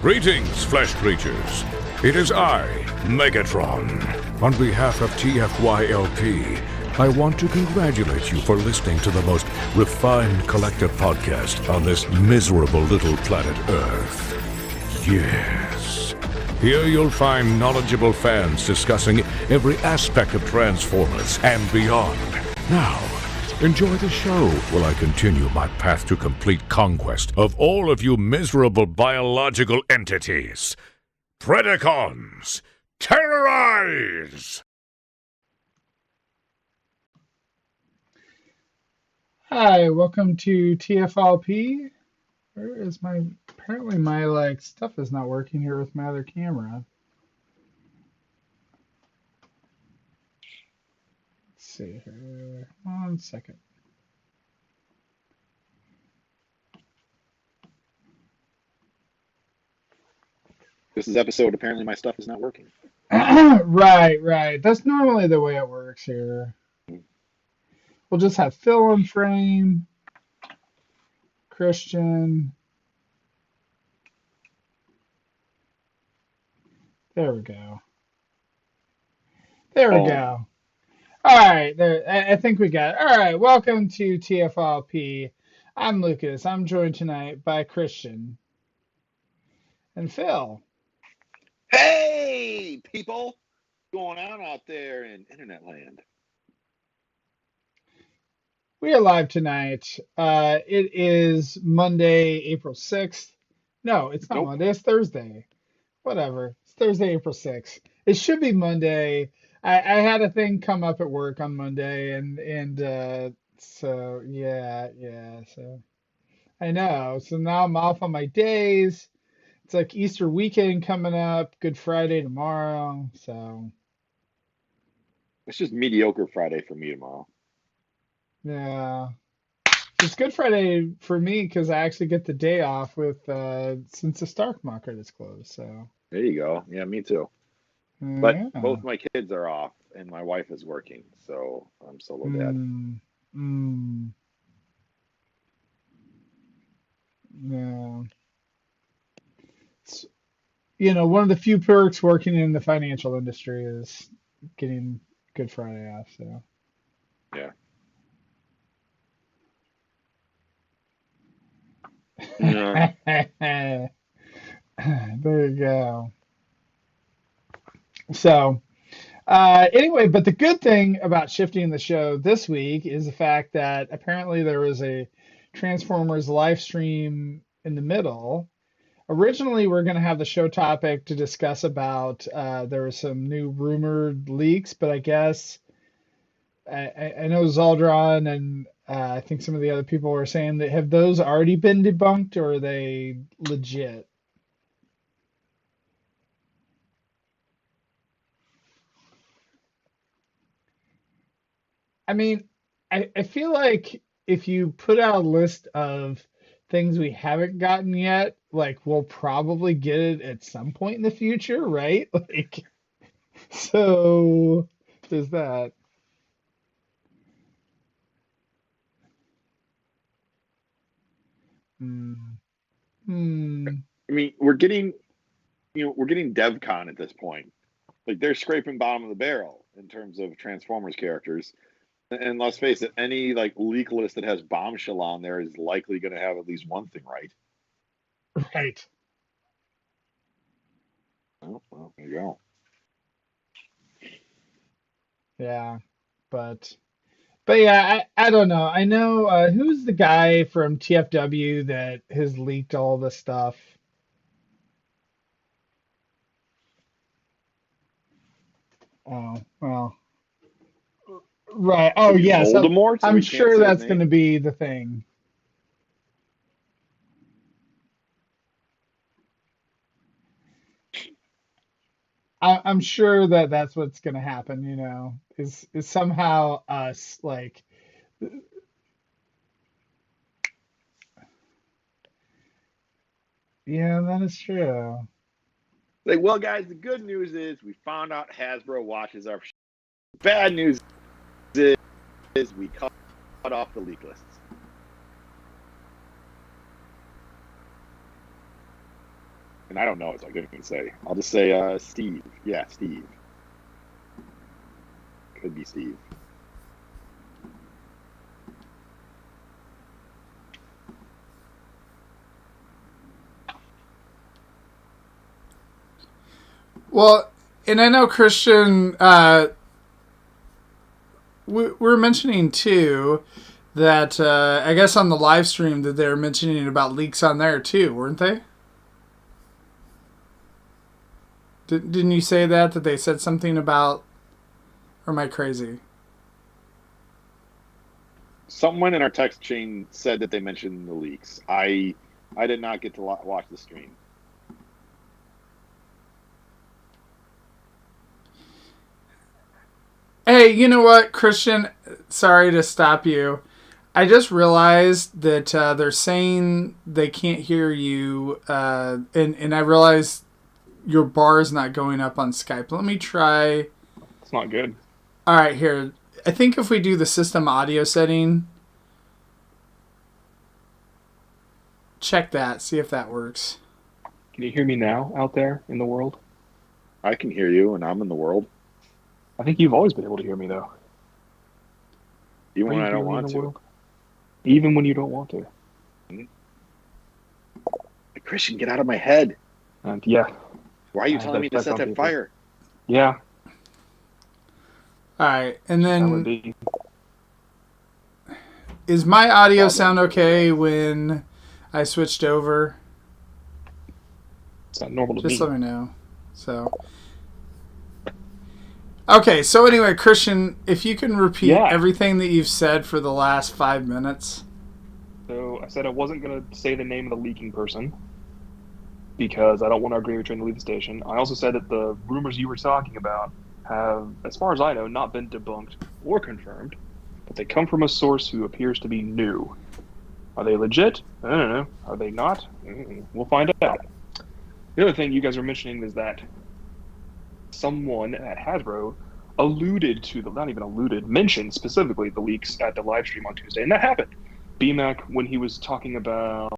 Greetings, flesh creatures. It is I, Megatron. On behalf of TFYLP, I want to congratulate you for listening to the most refined collective podcast on this miserable little planet Earth. Yes. Here you'll find knowledgeable fans discussing every aspect of Transformers and beyond. Now, enjoy the show while I continue my path to complete conquest of all of you miserable biological entities. Predacons, terrorize! Hi, welcome to TFYLP. Where is my, apparently my stuff is not working here with my other camera. Let's see here, 1 second. This is episode, apparently my stuff is not working. Right. That's normally the way it works here. We'll just have Phil on frame, Christian. There we go. There we go. All right, there. I think we got it. All right, welcome to TFYLP. I'm Lucas. I'm joined tonight by Christian and Phil. Hey, people! What's going on out there in internet land? We are live tonight. It is Monday, April 6th. No, it's not Nope. Monday. It's Thursday. Whatever. It's Thursday, April 6th. It should be Monday. I had a thing come up at work on Monday, and so yeah. So I know. So now I'm off on my days. It's like Easter weekend coming up. Good Friday tomorrow. So It's just mediocre Friday for me tomorrow. yeah. It's Good Friday for me because I actually get the day off with since the stock market is closed. So There you go. Yeah, me too. But yeah. both my kids are off and my wife is working, so I'm solo dad. Yeah. It's, one of the few perks working in the financial industry is getting Good Friday off. So Yeah. Yeah. there you go. So. Anyway, but the good thing about shifting the show this week is the fact that apparently there was a Transformers live stream in the middle. Originally, we're going to have the show topic to discuss about there were some new rumored leaks, but I guess I know Zaldron and I think some of the other people were saying that have those already been debunked or are they legit? I mean, I feel like if you put out a list of things we haven't gotten yet, like we'll probably get it at some point in the future, right? Like, so there's that. Hmm. Hmm. I mean, we're getting DevCon at this point. Like they're scraping bottom of the barrel in terms of Transformers characters. And let's face it, any like leak list that has Bombshell on there is likely going to have at least one thing right. Right. Oh, well, there you go. Yeah. But yeah, I don't know. I know who's the guy from TFW that has leaked all this stuff. Oh, well. Right. Oh, Maybe yes. Voldemort, so I'm we can't sure say his that's going to name. be the thing. I'm sure that that's what's going to happen, is somehow us like, yeah, that is true. Like, well, guys, the good news is we found out Hasbro watches our show. Bad news is we cut off the leak lists. And I don't know it, so I couldn't even say. I'll just say Steve. Yeah, Steve. Could be Steve. Well, and I know Christian, we're mentioning too that I guess on the live stream that they were mentioning about leaks on there too, weren't they? Didn't you say that they said something about? Or am I crazy? Someone in our text chain said that they mentioned the leaks. I did not get to watch the stream. Hey, you know what, Christian? Sorry to stop you. I just realized that they're saying they can't hear you, and I realized your bar is not going up on Skype. Let me try. It's not good. All right, here. I think if we do the system audio setting, check that, see if that works. Can you hear me now out there in the world? I can hear you, and I'm in the world. I think you've always been able to hear me, though. Even when I don't want to. World? Even when you don't want to. Christian, get out of my head. And yeah. Why are you telling me to set that fire? Yeah. All right, and then that would be... is my audio sound okay when I switched over? It's not normal to me. Just let me know. So, okay. So anyway, Christian, if you can repeat everything that you've said for the last 5 minutes. So I said I wasn't going to say the name of the leaking person because I don't want our gravy train to leave the station. I also said that the rumors you were talking about have, as far as I know, not been debunked or confirmed, but they come from a source who appears to be new. Are they legit? I don't know. Are they not? We'll find out. The other thing you guys were mentioning is that someone at Hasbro mentioned specifically the leaks at the live stream on Tuesday, and that happened. BMAC, when he was talking about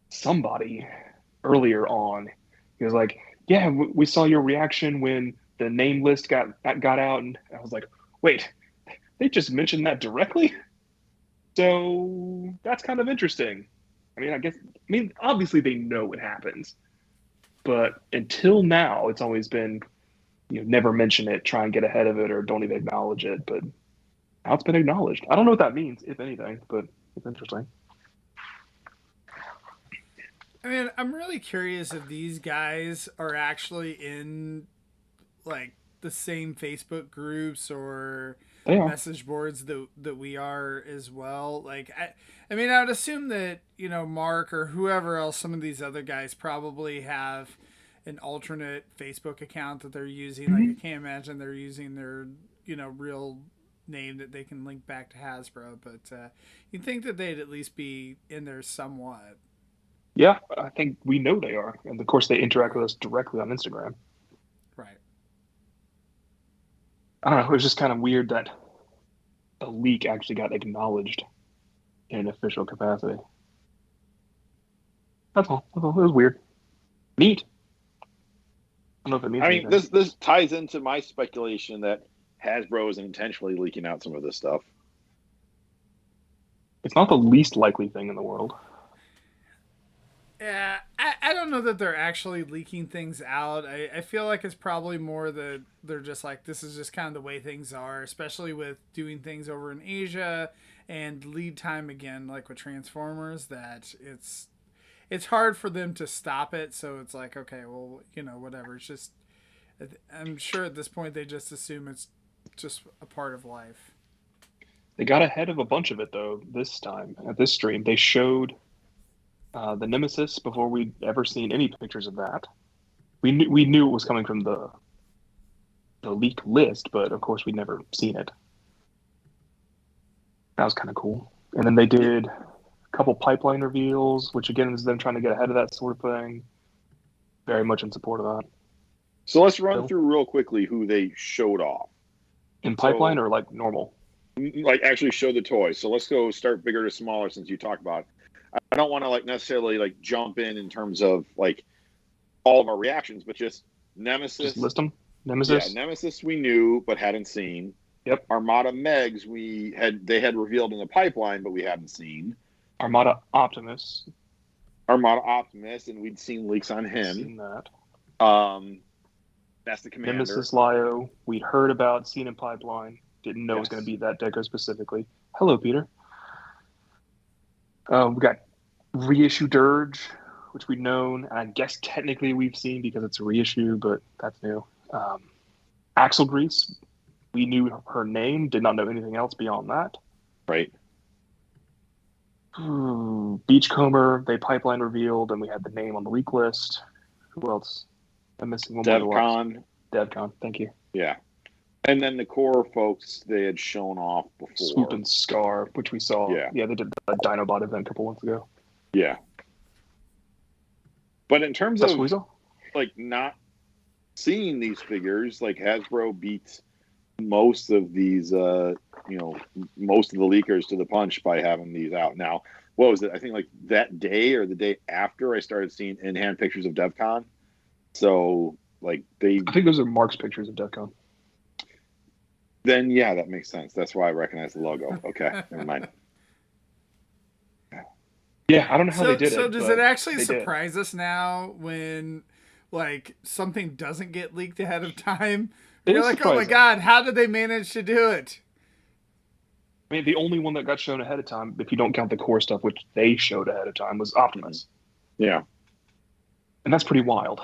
somebody earlier on, he was like, yeah, we saw your reaction when the name list got out, and I was like, wait, they just mentioned that directly? So that's kind of interesting. Obviously they know what happens, but until now, it's always been, never mention it, try and get ahead of it, or don't even acknowledge it. But now it's been acknowledged. I don't know what that means, if anything, but it's interesting. I mean, I'm really curious if these guys are actually in, like, the same Facebook groups or message boards that we are as well. Like, I mean, I would assume that, Mark or whoever else, some of these other guys probably have an alternate Facebook account that they're using. Mm-hmm. Like, I can't imagine they're using their, real name that they can link back to Hasbro. But you'd think that they'd at least be in there somewhat. Yeah, I think we know they are. And, of course, they interact with us directly on Instagram. Right. I don't know. It was just kind of weird that a leak actually got acknowledged in an official capacity. That's all. It was weird. Neat. I don't know if it means anything. This ties into my speculation that Hasbro is intentionally leaking out some of this stuff. It's not the least likely thing in the world. Yeah, I don't know that they're actually leaking things out. I feel like it's probably more that they're just like, this is just kind of the way things are, especially with doing things over in Asia and lead time again, like with Transformers, that it's hard for them to stop it. So it's like, okay, well, whatever. It's just, I'm sure at this point they just assume it's just a part of life. They got ahead of a bunch of it, though, this time. At this stream, they showed the Nemesis before we'd ever seen any pictures of that. We knew it was coming from the leaked list, but of course we'd never seen it. That was kind of cool. And then they did a couple pipeline reveals, which again is them trying to get ahead of that sort of thing. Very much in support of that. So let's run through real quickly who they showed off. In pipeline or like normal? Like actually show the toys. So let's go start bigger to smaller since you talked about it. I don't want to like necessarily like jump in terms of like all of our reactions, but just Nemesis. Just list them. Nemesis. Yeah, Nemesis we knew but hadn't seen. Yep. Armada Megs they had revealed in the pipeline, but we hadn't seen. Armada Optimus. Armada Optimus, and we'd seen leaks on him. Seen that. That's the commander. Nemesis Lio, we'd heard about, seen in pipeline. Didn't know it was going to be that deco specifically. Hello, Peter. We got reissue Dirge, which we'd known, and I guess technically we've seen because it's a reissue, but that's new. Axel Grease, we knew her name, did not know anything else beyond that. Right. Beachcomber, they pipeline revealed, and we had the name on the leak list. Who else? I'm missing one more. DevCon, thank you. Yeah. And then the core folks they had shown off before. Swoop and Scar, which we saw. Yeah, they did the Dinobot event a couple months ago. Yeah. But in terms of like not seeing these figures, like Hasbro beats most of these most of the leakers to the punch by having these out. Now, what was it? I think like that day or the day after I started seeing in-hand pictures of DevCon. So like I think those are Mark's pictures of DevCon. Then yeah, that makes sense. That's why I recognize the logo. Okay, never mind. Yeah, I don't know how they did it. So does it actually surprise us now when like something doesn't get leaked ahead of time? You're like, surprising. Oh my god, how did they manage to do it? I mean, the only one that got shown ahead of time, if you don't count the core stuff, which they showed ahead of time, was Optimus. Yeah. And that's pretty wild.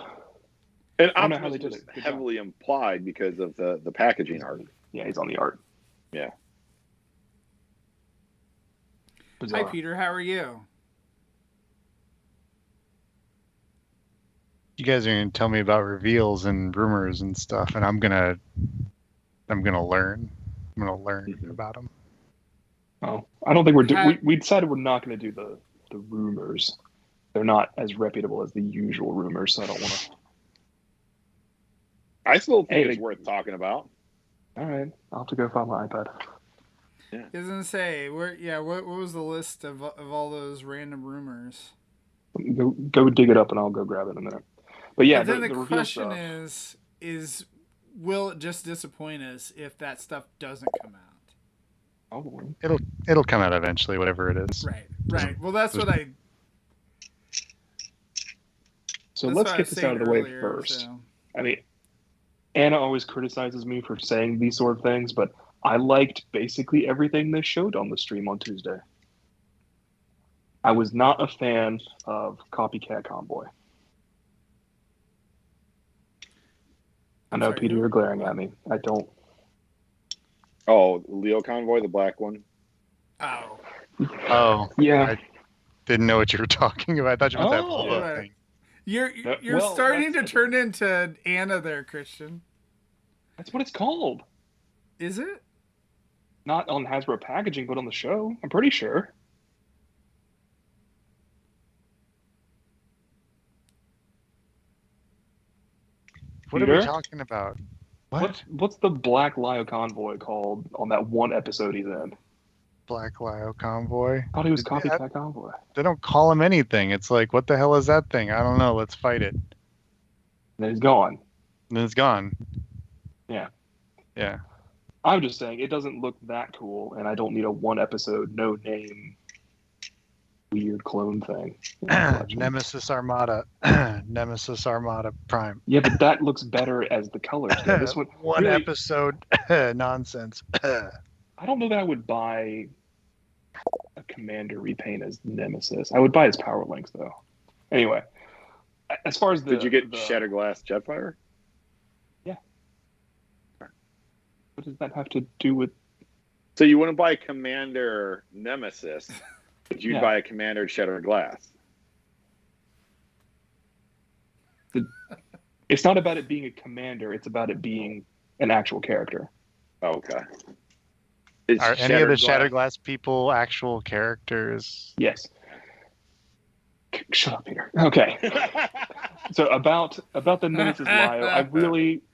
And Optimus was heavily implied because of the packaging art. Yeah, he's on the art. Yeah. Bizarre. Hi, Peter. How are you? You guys are going to tell me about reveals and rumors and stuff, and I'm going to learn. I'm going to learn about them. Oh, I don't think we decided we're not going to do the rumors. They're not as reputable as the usual rumors, so I don't want to. I still think it's worth talking about. All right, I'll have to go find my iPad. Yeah. I was gonna say, what was the list of all those random rumors? Go dig it up, and I'll go grab it in a minute. But yeah, but then the question is, will it just disappoint us if that stuff doesn't come out? Oh, it'll come out eventually, whatever it is. Right. Well, that's what I. So let's get this out of the way first. So. I mean, Anna always criticizes me for saying these sort of things, but I liked basically everything they showed on the stream on Tuesday. I was not a fan of Copycat Convoy. I know, Peter, you're glaring at me. I don't. Oh, Leo Convoy, the black one. Oh, yeah. I didn't know what you were talking about. I thought you meant that Volvo thing. You're starting to turn into Anna there, Christian. That's what it's called. Is it? Not on Hasbro packaging, but on the show. I'm pretty sure. What are we talking about? What's the Black Lio Convoy called on that one episode he's in? Black Lio Convoy? I thought he was Copycat Convoy. They don't call him anything. It's like, what the hell is that thing? I don't know. Let's fight it. And then he's gone. And then it's gone. Yeah. Yeah. I'm just saying, it doesn't look that cool, and I don't need a one episode, no name, weird clone thing. Nemesis Armada. Nemesis Armada Prime. Yeah, but that looks better as the colors. This one really, episode nonsense. I don't know that I would buy a Commander repaint as Nemesis. I would buy his Power Links, though. Anyway, as far as did you get Shatterglass Jetfire? Yeah. What does that have to do with? So you wouldn't buy Commander Nemesis, but you'd buy a Commander Shatterglass. It's not about it being a commander. It's about it being an actual character. Okay. Are any of the Shatterglass people actual characters? Yes. Shut up, Peter. Okay. So about the Nemesis Lio, I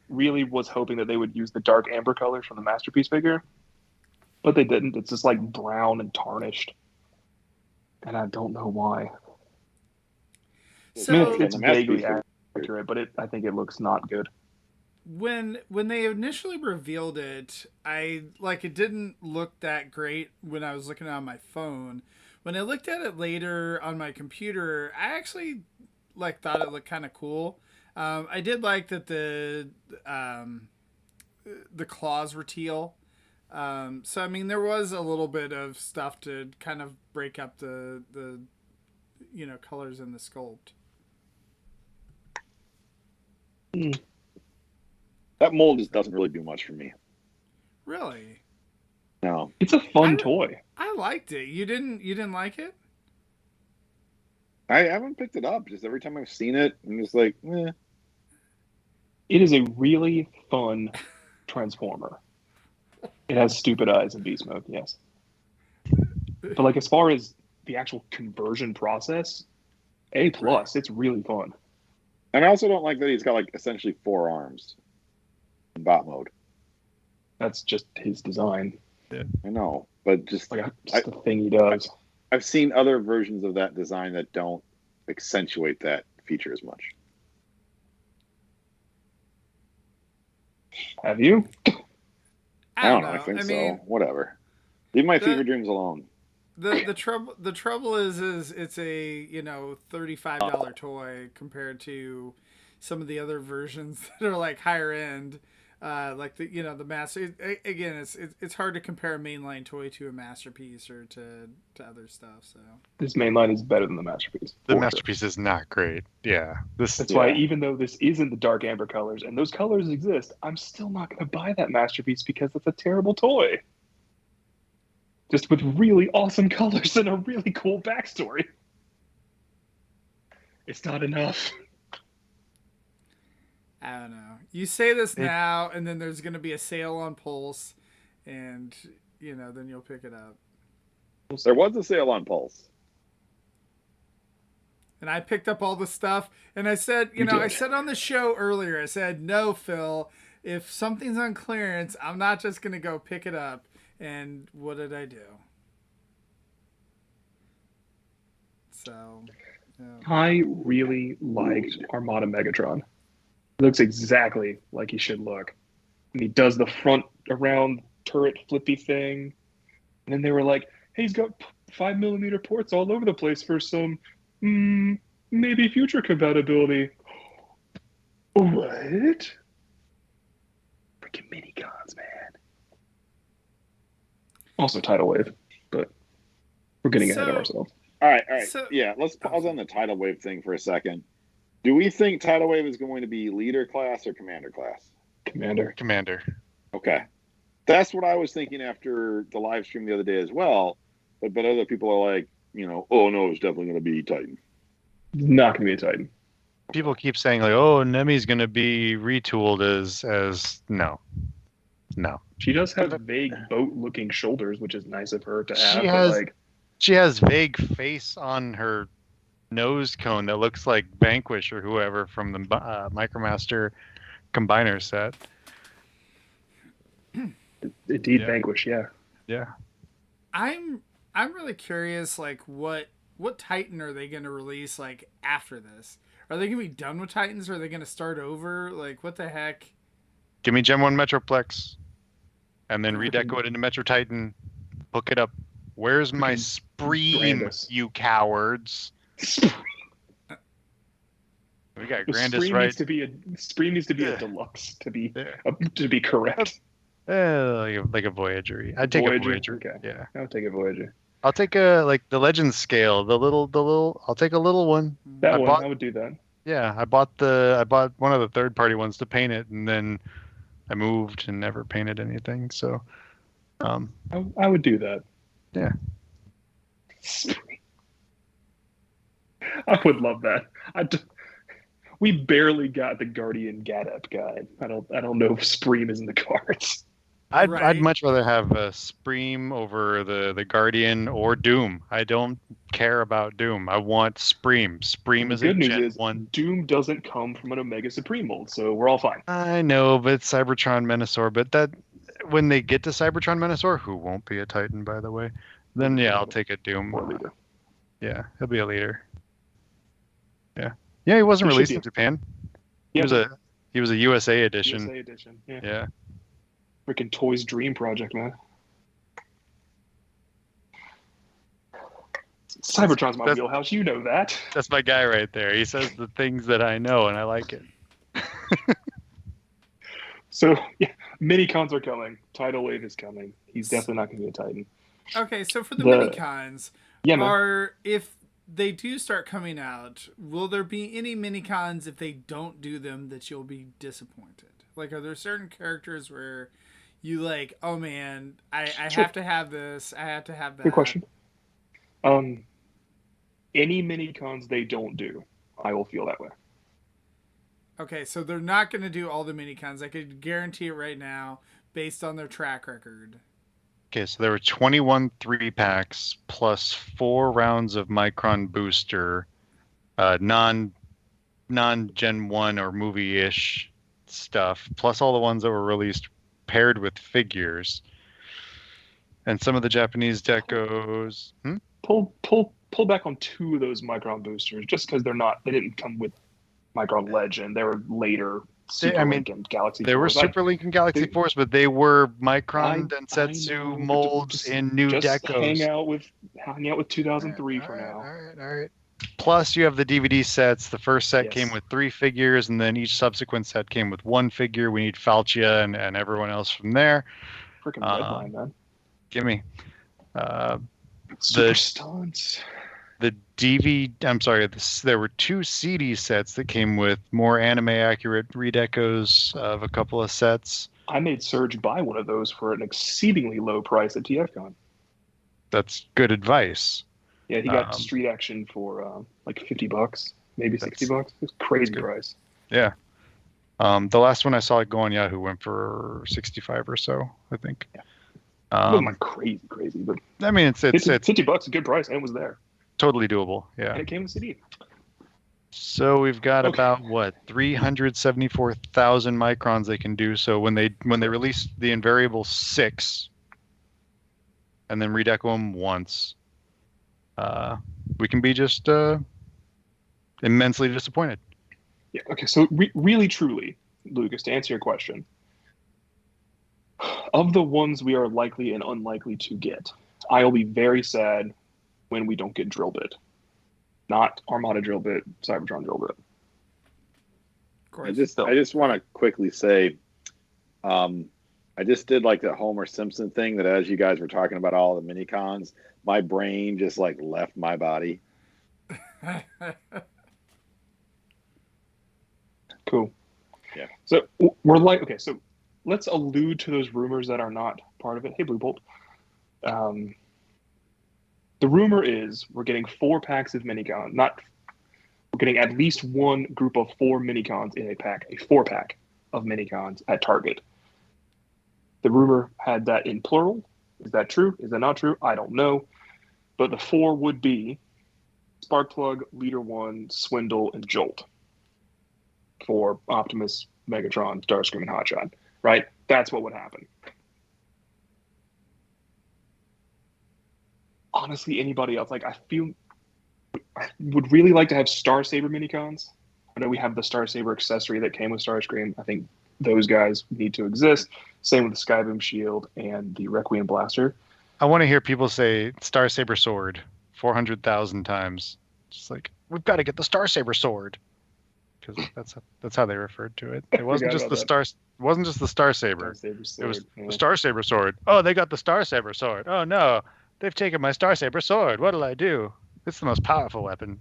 really was hoping that they would use the dark amber colors from the Masterpiece figure, but they didn't. It's just like brown and tarnished. and I don't know why. I mean, So it's The vaguely masterpiece accurate, but I think it looks not good. when they initially revealed it, it didn't look that great when I was looking at it on my phone. When I looked at it later on my computer, I actually thought it looked kind of cool. I did like that the claws were teal. So I mean, there was a little bit of stuff to kind of break up the colors in the sculpt. That mold just doesn't really do much for me. Really, No. It's a fun toy. I liked it. You didn't like it? I haven't picked it up. Just every time I've seen it, I'm just like, eh. It is a really fun Transformer. It has stupid eyes and beast mode, yes. But like as far as the actual conversion process, A+. It's really fun. And I also don't like that he's got like essentially 4 arms in bot mode. That's just his design. I know, but just Like just the thing he does. I've seen other versions of that design that don't accentuate that feature as much. Have you? I don't know. I think so. Whatever. Leave my fever dreams alone. The trouble is it's a $35 toy compared to some of the other versions that are like higher end, like the master. Again, it's hard to compare a mainline toy to a masterpiece or to other stuff. So This mainline is better than the masterpiece. The masterpiece is not great. Yeah, That's why even though this isn't the dark amber colors and those colors exist, I'm still not going to buy that masterpiece because it's a terrible toy. Just with really awesome colors and a really cool backstory. It's not enough. I don't know. You say this now, and then there's going to be a sale on Pulse, and then you'll pick it up. There was a sale on Pulse. And I picked up all the stuff, and I said, I said on the show earlier, I said, no, Phil, if something's on clearance, I'm not just going to go pick it up. And what did I do? So, I really liked Armada Megatron. He looks exactly like he should look. And he does the front around turret flippy thing. And then they were like, hey, he's got 5mm ports all over the place for some maybe future compatibility. What? Freaking mini cons, man. Also tidal wave, but we're getting ahead of ourselves. All right. Yeah, let's pause on the tidal wave thing for a second. Do we think tidal wave is going to be leader class or commander class? Commander. Okay. That's what I was thinking after the live stream the other day as well. But other people are like, oh no, it's definitely going to be Titan. Not going to be a Titan. People keep saying like, oh, Nemi's going to be retooled as no. She does have vague boat-looking shoulders, which is nice of her to have. She has vague face on her nose cone that looks like Vanquish or whoever from the Micromaster Combiner set. Indeed, yeah. Vanquish, yeah. Yeah. I'm really curious, like what Titan are they going to release like after this? Are they going to be done with Titans, or are they going to start over? Like, what the heck? Give me Gen 1 Metroplex, and then redeco it into Metro Titan. Hook it up. Where's my Scream, you cowards? We got Grandis right. Scream needs to be a deluxe to be correct. Like a Voyager. I'd take a Voyager. Okay. Yeah. I'll take a Voyager. I'll take the Legends scale, the little. I'll take a little one. I would do that. Yeah, I bought one of the third-party ones to paint it, and then I moved and never painted anything. So, I would do that. Yeah. I would love that. We barely got the Guardian Gadep guide. I don't know if Spreem is in the cards. I'd much rather have Spreem over the Guardian or Doom. I don't care about Doom. I want Spreem. Spreem is a Gen 1. Doom doesn't come from an Omega Supreme mold, so we're all fine. I know, but Cybertron Menasor. But that when they get to Cybertron Menasor, who won't be a Titan, by the way, then yeah, I'll take a Doom. Yeah, he'll be a leader. Yeah. Yeah, he wasn't released in Japan. He was a USA edition. USA edition. Yeah. Yeah. Freaking Toys Dream Project, man. Cybertron's my wheelhouse. You know that. That's my guy right there. He says the things that I know, and I like it. So, yeah, mini-cons are coming. Tidal Wave is coming. He's definitely not going to be a Titan. Okay, so for the mini-cons, yeah, if they do start coming out, will there be any mini-cons if they don't do them that you'll be disappointed? Like, are there certain characters where you like, oh man, I have to have this, I have to have that? Good question. Any mini-cons they don't do, I will feel that way. Okay, so they're not going to do all the mini-cons. I could guarantee it right now based on their track record. Okay, so there were 21 3-packs plus 4 rounds of Micron booster, non-Gen 1 or movie-ish stuff, plus all the ones that were released paired with figures. And some of the Japanese decos... Pull back on 2 of those Micron boosters, just because they didn't come with Micron Legend. They were later Super Link and Galaxy They 4s. were Super Link and Galaxy 4s, but they were Micron Densetsu molds in new decos. Hang out with 2003 for now. All right. Plus, you have the DVD sets. The first set came with 3 figures, and then each subsequent set came with 1 figure. We need Falchia and everyone else from there. Freaking Redline, man. Gimme. Super Stunts. The there were 2 CD sets that came with more anime-accurate redecos of a couple of sets. I made Serge buy one of those for an exceedingly low price at TFCon. That's good advice. Yeah, he got Street Action for like $50, maybe $60. It was crazy price. Yeah. The last one I saw go on Yahoo went for 65 or so, I think. Yeah. It wasn't like crazy, but I mean, it's $50, a good price, and it was there. Totally doable, yeah. And it came with CD. So we've got about 374,000 microns they can do. So when they release the invariable 6, and then redeco them once, we can be just immensely disappointed. Yeah. Okay. So really, truly, Lucas, to answer your question, of the ones we are likely and unlikely to get, I will be very sad when we don't get Drill Bit. Not Armada Drill Bit, Cybertron Drill Bit. I just want to quickly say, I just did like the Homer Simpson thing that as you guys were talking about all the mini cons, my brain just like left my body. Cool. Yeah. So we're like, okay, so let's allude to those rumors that are not part of it. Hey, Blue Bolt. The rumor is we're getting 4 packs of minicons. We're getting at least one group of 4 minicons in a pack, a 4-pack of minicons at Target. The rumor had that in plural. Is that true? Is that not true? I don't know. But the 4 would be Sparkplug, Leader 1, Swindle, and Jolt for Optimus, Megatron, Starscream, and Hotshot. Right? That's what would happen. Honestly, anybody else, like I would really like to have Star Saber minicons. I know we have the Star Saber accessory that came with Starscream. I think those guys need to exist. Same with the Skyboom Shield and the Requiem Blaster. I want to hear people say Star Saber Sword 400,000 times. Just like, we've got to get the Star Saber Sword. Because that's how they referred to it. It wasn't just the Star. It wasn't just the Star Saber. It was the Star Saber Sword. Oh, they got the Star Saber Sword. Oh no. They've taken my Star Saber sword. What'll I do? It's the most powerful weapon.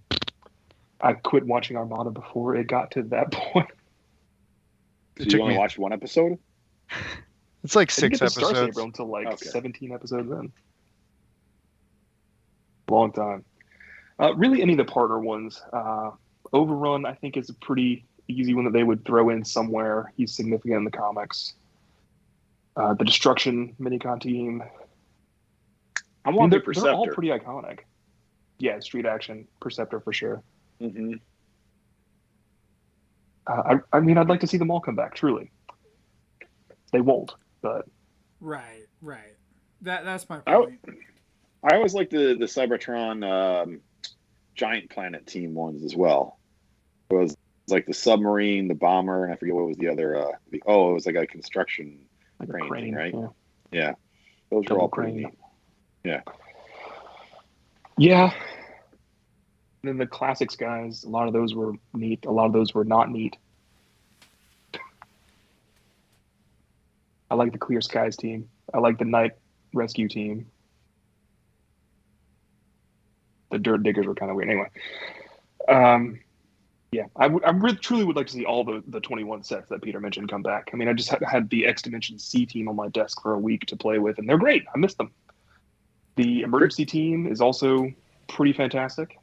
I quit watching Armada before it got to that point. So you only watched 1 episode? It's like 6 episodes. Star Saber until 17 episodes in. Long time. Really, any of the partner ones. Overrun, I think, is a pretty easy one that they would throw in somewhere. He's significant in the comics. The Destruction minicon team. They're all pretty iconic. Yeah, Street Action, Perceptor for sure. Mm-hmm. I mean, I'd like to see them all come back, truly. They won't, but... Right. That's my point. I always like the Cybertron giant planet team ones as well. It was like the submarine, the bomber, and I forget what was the other. It was like a construction Like crane, a crane, thing, right? Yeah. Those were Double all pretty crane. neat. Yeah. Yeah. And then the classics guys, a lot of those were neat. A lot of those were not neat. I like the Clear Skies team. I like the Night Rescue team. The Dirt Diggers were kind of weird. Anyway, yeah, I truly would like to see all the 21 sets that Peter mentioned come back. I mean, I just had the X Dimension C team on my desk for a week to play with, and they're great. I miss them. The Emergency team is also pretty fantastic.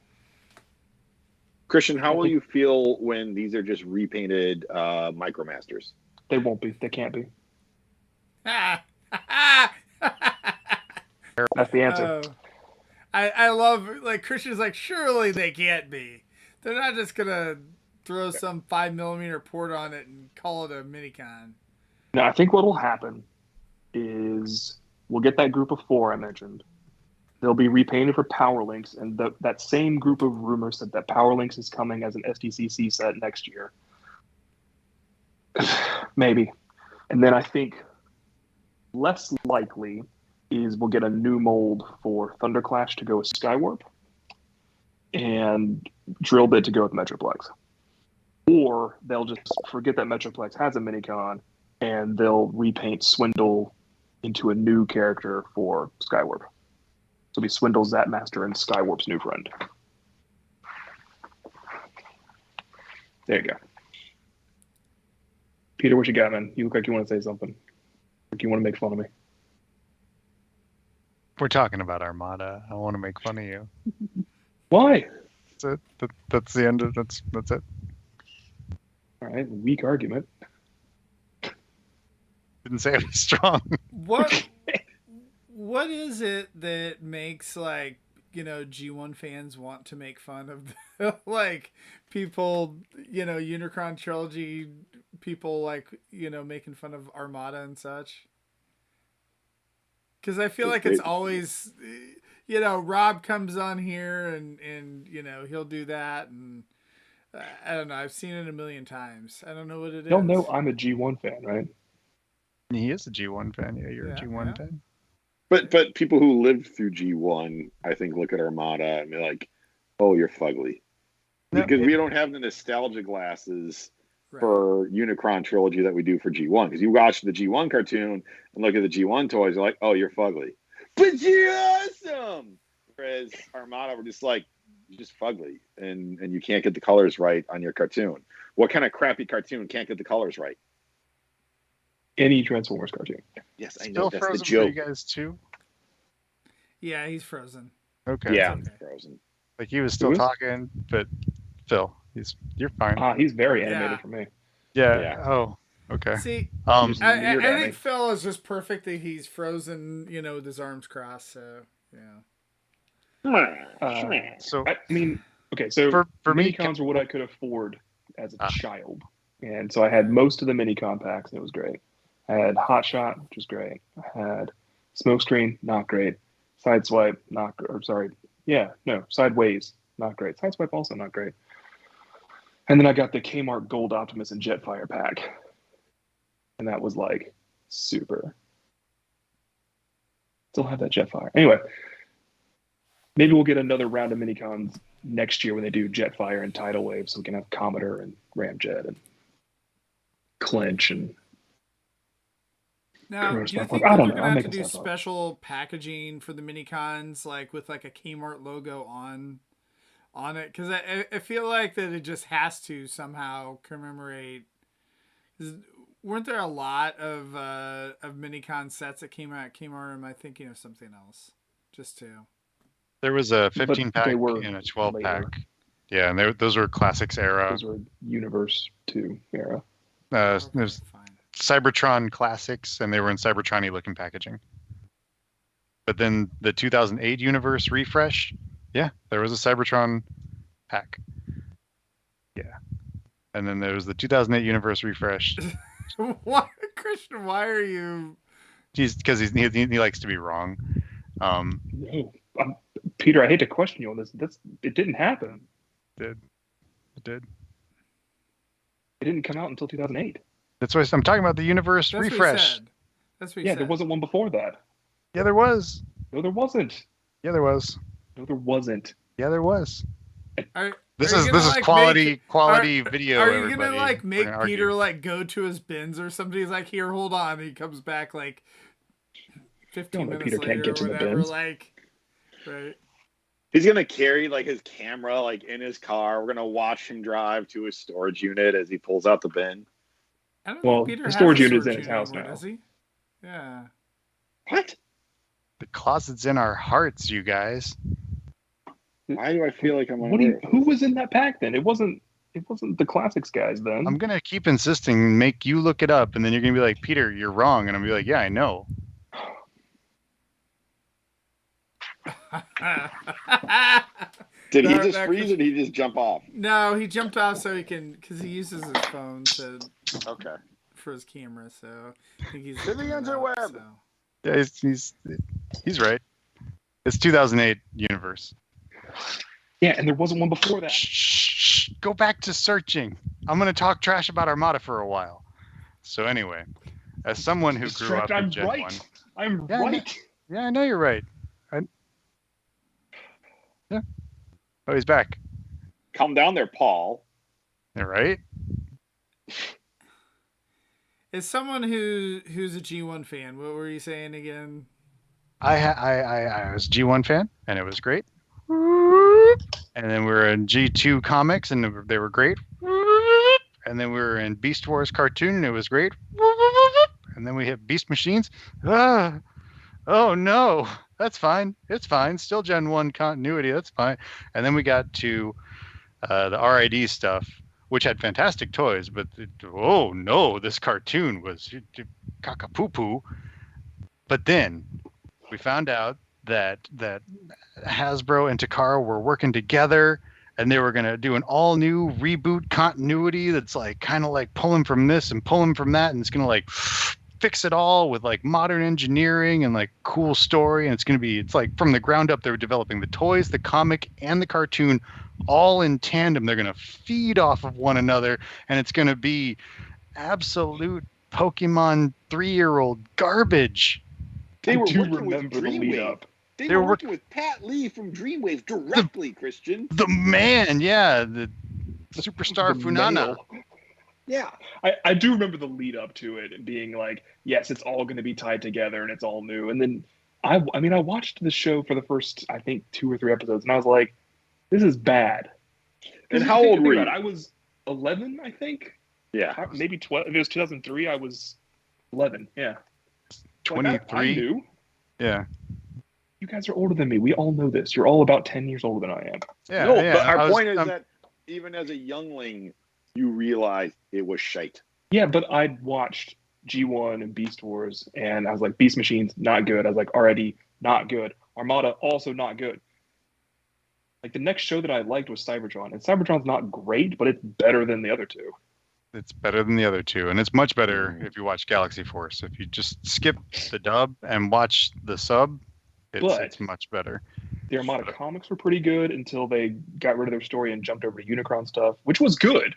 Christian, how will you feel when these are just repainted Micromasters? They won't be. They can't be. That's the answer. I love, like, Christian's like, surely they can't be. They're not just gonna throw some 5mm port on it and call it a minicon. No, I think what will happen is we'll get that group of 4 I mentioned. They'll be repainted for Power Links, and that same group of rumors said that Power Links is coming as an SDCC set next year. Maybe. And then I think less likely is we'll get a new mold for Thunderclash to go with Skywarp and Drill Bit to go with Metroplex. Or they'll just forget that Metroplex has a minicon and they'll repaint Swindle into a new character for Skywarp. So it'll be Swindle, Zapmaster, and Skywarp's new friend. There you go. Peter, what you got, man? You look like you want to say something. Like you want to make fun of me. We're talking about Armada. I want to make fun of you. Why? That's it. That's the end of that's it. All right, weak argument. Didn't say it was strong. What is it that makes, like, G1 fans want to make fun of like people, Unicron trilogy people, like, making fun of Armada and such? Because I feel like it's always, Rob comes on here and he'll do that, and I don't know. I've seen it a million times. I don't know what it is. Y'all know I'm a G1 fan, right? He is a G1 fan. Yeah, you're a G1 fan. But people who lived through G1, I think, look at Armada and be like, "Oh, you're fugly," because we don't have the nostalgia glasses for Unicron trilogy that we do for G1. Because you watch the G1 cartoon and look at the G1 toys, you're like, "Oh, you're fugly," but you're awesome. Whereas Armada, we're just like, you're just fugly, and you can't get the colors right on your cartoon. What kind of crappy cartoon can't get the colors right? Any Transformers cartoon. Yes, I know. Still That's frozen the joke. for you guys too? Yeah, he's frozen. Okay. Yeah, okay. frozen. Like he was still talking, but Phil, you're fine. He's very animated for me. Yeah. Oh, okay. See, I I think Phil is just perfect that he's frozen, with his arms crossed. So yeah. So I mean, okay. So for me, minicons were what I could afford as a child, and so I had most of the minicon packs, and it was great. I had Hot Shot, which was great. I had Smokescreen, not great. Sideswipe, Sideways, not great. Sideswipe also not great. And then I got the Kmart Gold Optimus and Jetfire pack. And that was like super. Still have that Jetfire. Anyway, maybe we'll get another round of minicons next year when they do Jetfire and Tidal Wave, so we can have Commodore and Ramjet and Clinch and... Now, do you think they're going to have to do special packaging for the minicons, like with like a Kmart logo on it? Because I feel like that it just has to somehow commemorate. Weren't there a lot of minicon sets that came out at Kmart? Or am I thinking of something else? Just two. There was a 15 pack and a 12 pack. Yeah, and those were Classics era. Those were Universe 2 era. There's Cybertron Classics, and they were in Cybertron-y looking packaging. But then the 2008 Universe refresh, there was a Cybertron pack. Yeah. And then there was the 2008 Universe refresh. Why, Christian? Why are you? Because he likes to be wrong. No, Peter, I hate to question you on this. It didn't happen. It did. It didn't come out until 2008. That's what I'm talking about. The universe That's refresh. That's what he Yeah, said. there wasn't one before that. Yeah, there was. No, there wasn't. Yeah, there was. No, there wasn't. Yeah, there was. This Are is you gonna, is like, quality video. Are you everybody. gonna like We're make gonna Peter argue. like go to his bins or something? He's like, here, hold on. And he comes back like 15 minutes Peter later can't get to or the whatever. bins. Like, right? He's gonna carry like his camera like in his car. We're gonna watch him drive to his storage unit as he pulls out the bin. I don't Well, think Peter the has storage a unit is storage in his unit house anymore, now. does he? Yeah. What? The closet's in our hearts, you guys. Why do I feel like I'm on Who was in that pack then? It wasn't the classics guys then. I'm gonna keep insisting, make you look it up, and then you're gonna be like, Peter, you're wrong, and I'm gonna be like, yeah, I know. Did he No, just no, freeze or did he just jump off? No, he jumped off so he can, because he uses his phone Okay. for his camera. So I think he's To the interweb. So. Yeah, he's right. It's 2008 universe. Yeah, and there wasn't one before that. Shh, go back to searching. I'm gonna talk trash about Armada for a while. So anyway, as someone who grew up in Gen 1. I'm Yeah, right. Yeah, I know you're right. Yeah. Oh, he's back. Calm down there, Paul. All right. As someone who's a G1 fan, what were you saying again? I was a G1 fan, and it was great. And then we were in G2 comics, and they were great. And then we were in Beast Wars cartoon, and it was great. And then we hit Beast Machines. Oh no, that's fine. It's fine. Still Gen 1 continuity. That's fine. And then we got to the RID stuff, which had fantastic toys, but oh no, this cartoon was cockapoo-poo. But then we found out that Hasbro and Takara were working together, and they were going to do an all-new reboot continuity that's like kind of like pulling from this and pulling from that, and it's going to like fix it all with like modern engineering and like cool story, and it's like from the ground up. They were developing the toys, the comic, and the cartoon all in tandem. They're going to feed off of one another, and it's going to be absolute Pokemon 3-year-old garbage. They were do working with remember the lead Dreamwave. up. They They were were working with Pat Lee from Dreamwave directly, Christian. The man, yeah, the superstar The Funana. male. Yeah. I do remember the lead up to it and being like, yes, it's all going to be tied together and it's all new. And then I watched the show for the first, I think, 2 or 3 episodes, and I was like, this is bad. And how old were you? I was 11, I think. Yeah. Maybe 12. If it was 2003, I was 11. Yeah. 23. I knew. Yeah. You guys are older than me. We all know this. You're all about 10 years older than I am. Yeah. No, yeah. but our I was- point is that even as a youngling, you realized it was shite. Yeah, but I'd watched G1 and Beast Wars, and I was like, Beast Machines, not good. I was like, already not good. Armada, also not good. Like, the next show that I liked was Cybertron, and Cybertron's not great, but it's better than the other two. It's better than the other two, and it's much better if you watch Galaxy Force. If you just skip the dub and watch the sub, it's much better. The Armada comics were pretty good until they got rid of their story and jumped over to Unicron stuff, which was good.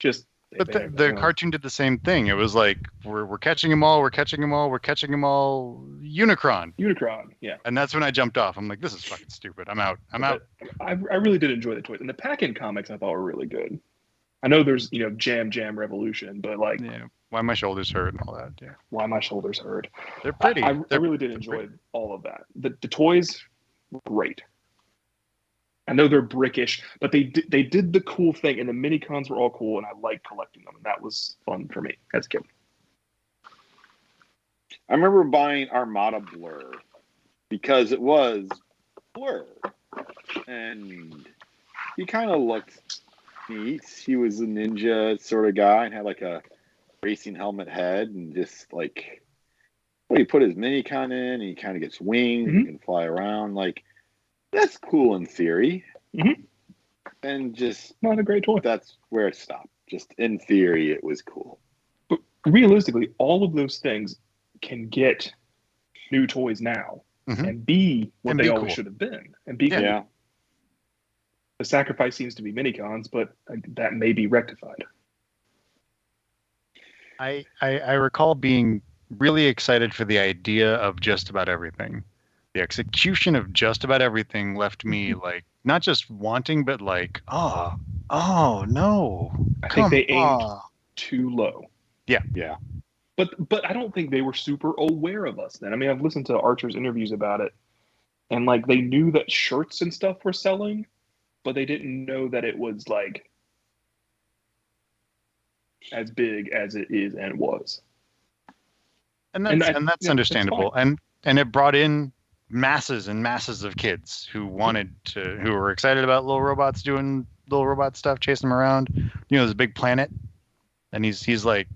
Just But the cartoon did the same thing. It was like we're catching them all, we're catching them all, we're catching them all. Unicron, yeah. and that's when I jumped off. I'm like, this is fucking stupid. I'm out. I really did enjoy the toys, and the pack-in comics I thought were really good. I know there's Jam Revolution, but like, Yeah. Why my shoulders hurt and all that. Yeah. why my shoulders hurt. They're pretty. I They're really did they're enjoy pretty. all of that. The toys were great. I know they're brickish, but they did the cool thing, and the mini cons were all cool, and I liked collecting them, and that was fun for me as a kid. I remember buying Armada Blur because it was Blur. And he kind of looked neat. He was a ninja sort of guy and had like a racing helmet head and just like, well, he put his mini-con in and he kind of gets wings and can fly around. Like, that's cool in theory. Mhm. And just, Not a great toy. that's where it stopped. Just in theory, it was cool. But realistically, all of those things can get new toys now. and B, what And they be always cool. should have been, and be cool. Yeah. The sacrifice seems to be minicons, but that may be rectified. I recall being really excited for the idea of just about everything. The execution of just about everything left me like not just wanting, but like, oh no. I think they aimed on. too low. Yeah. But I don't think they were super aware of us then. I mean, I've listened to Archer's interviews about it, and like they knew that shirts and stuff were selling, but they didn't know that it was like as big as it is and was. And that's understandable. And it brought in masses and masses of kids who were excited about little robots doing little robot stuff, chasing them around. You know, there's a big planet, and he's like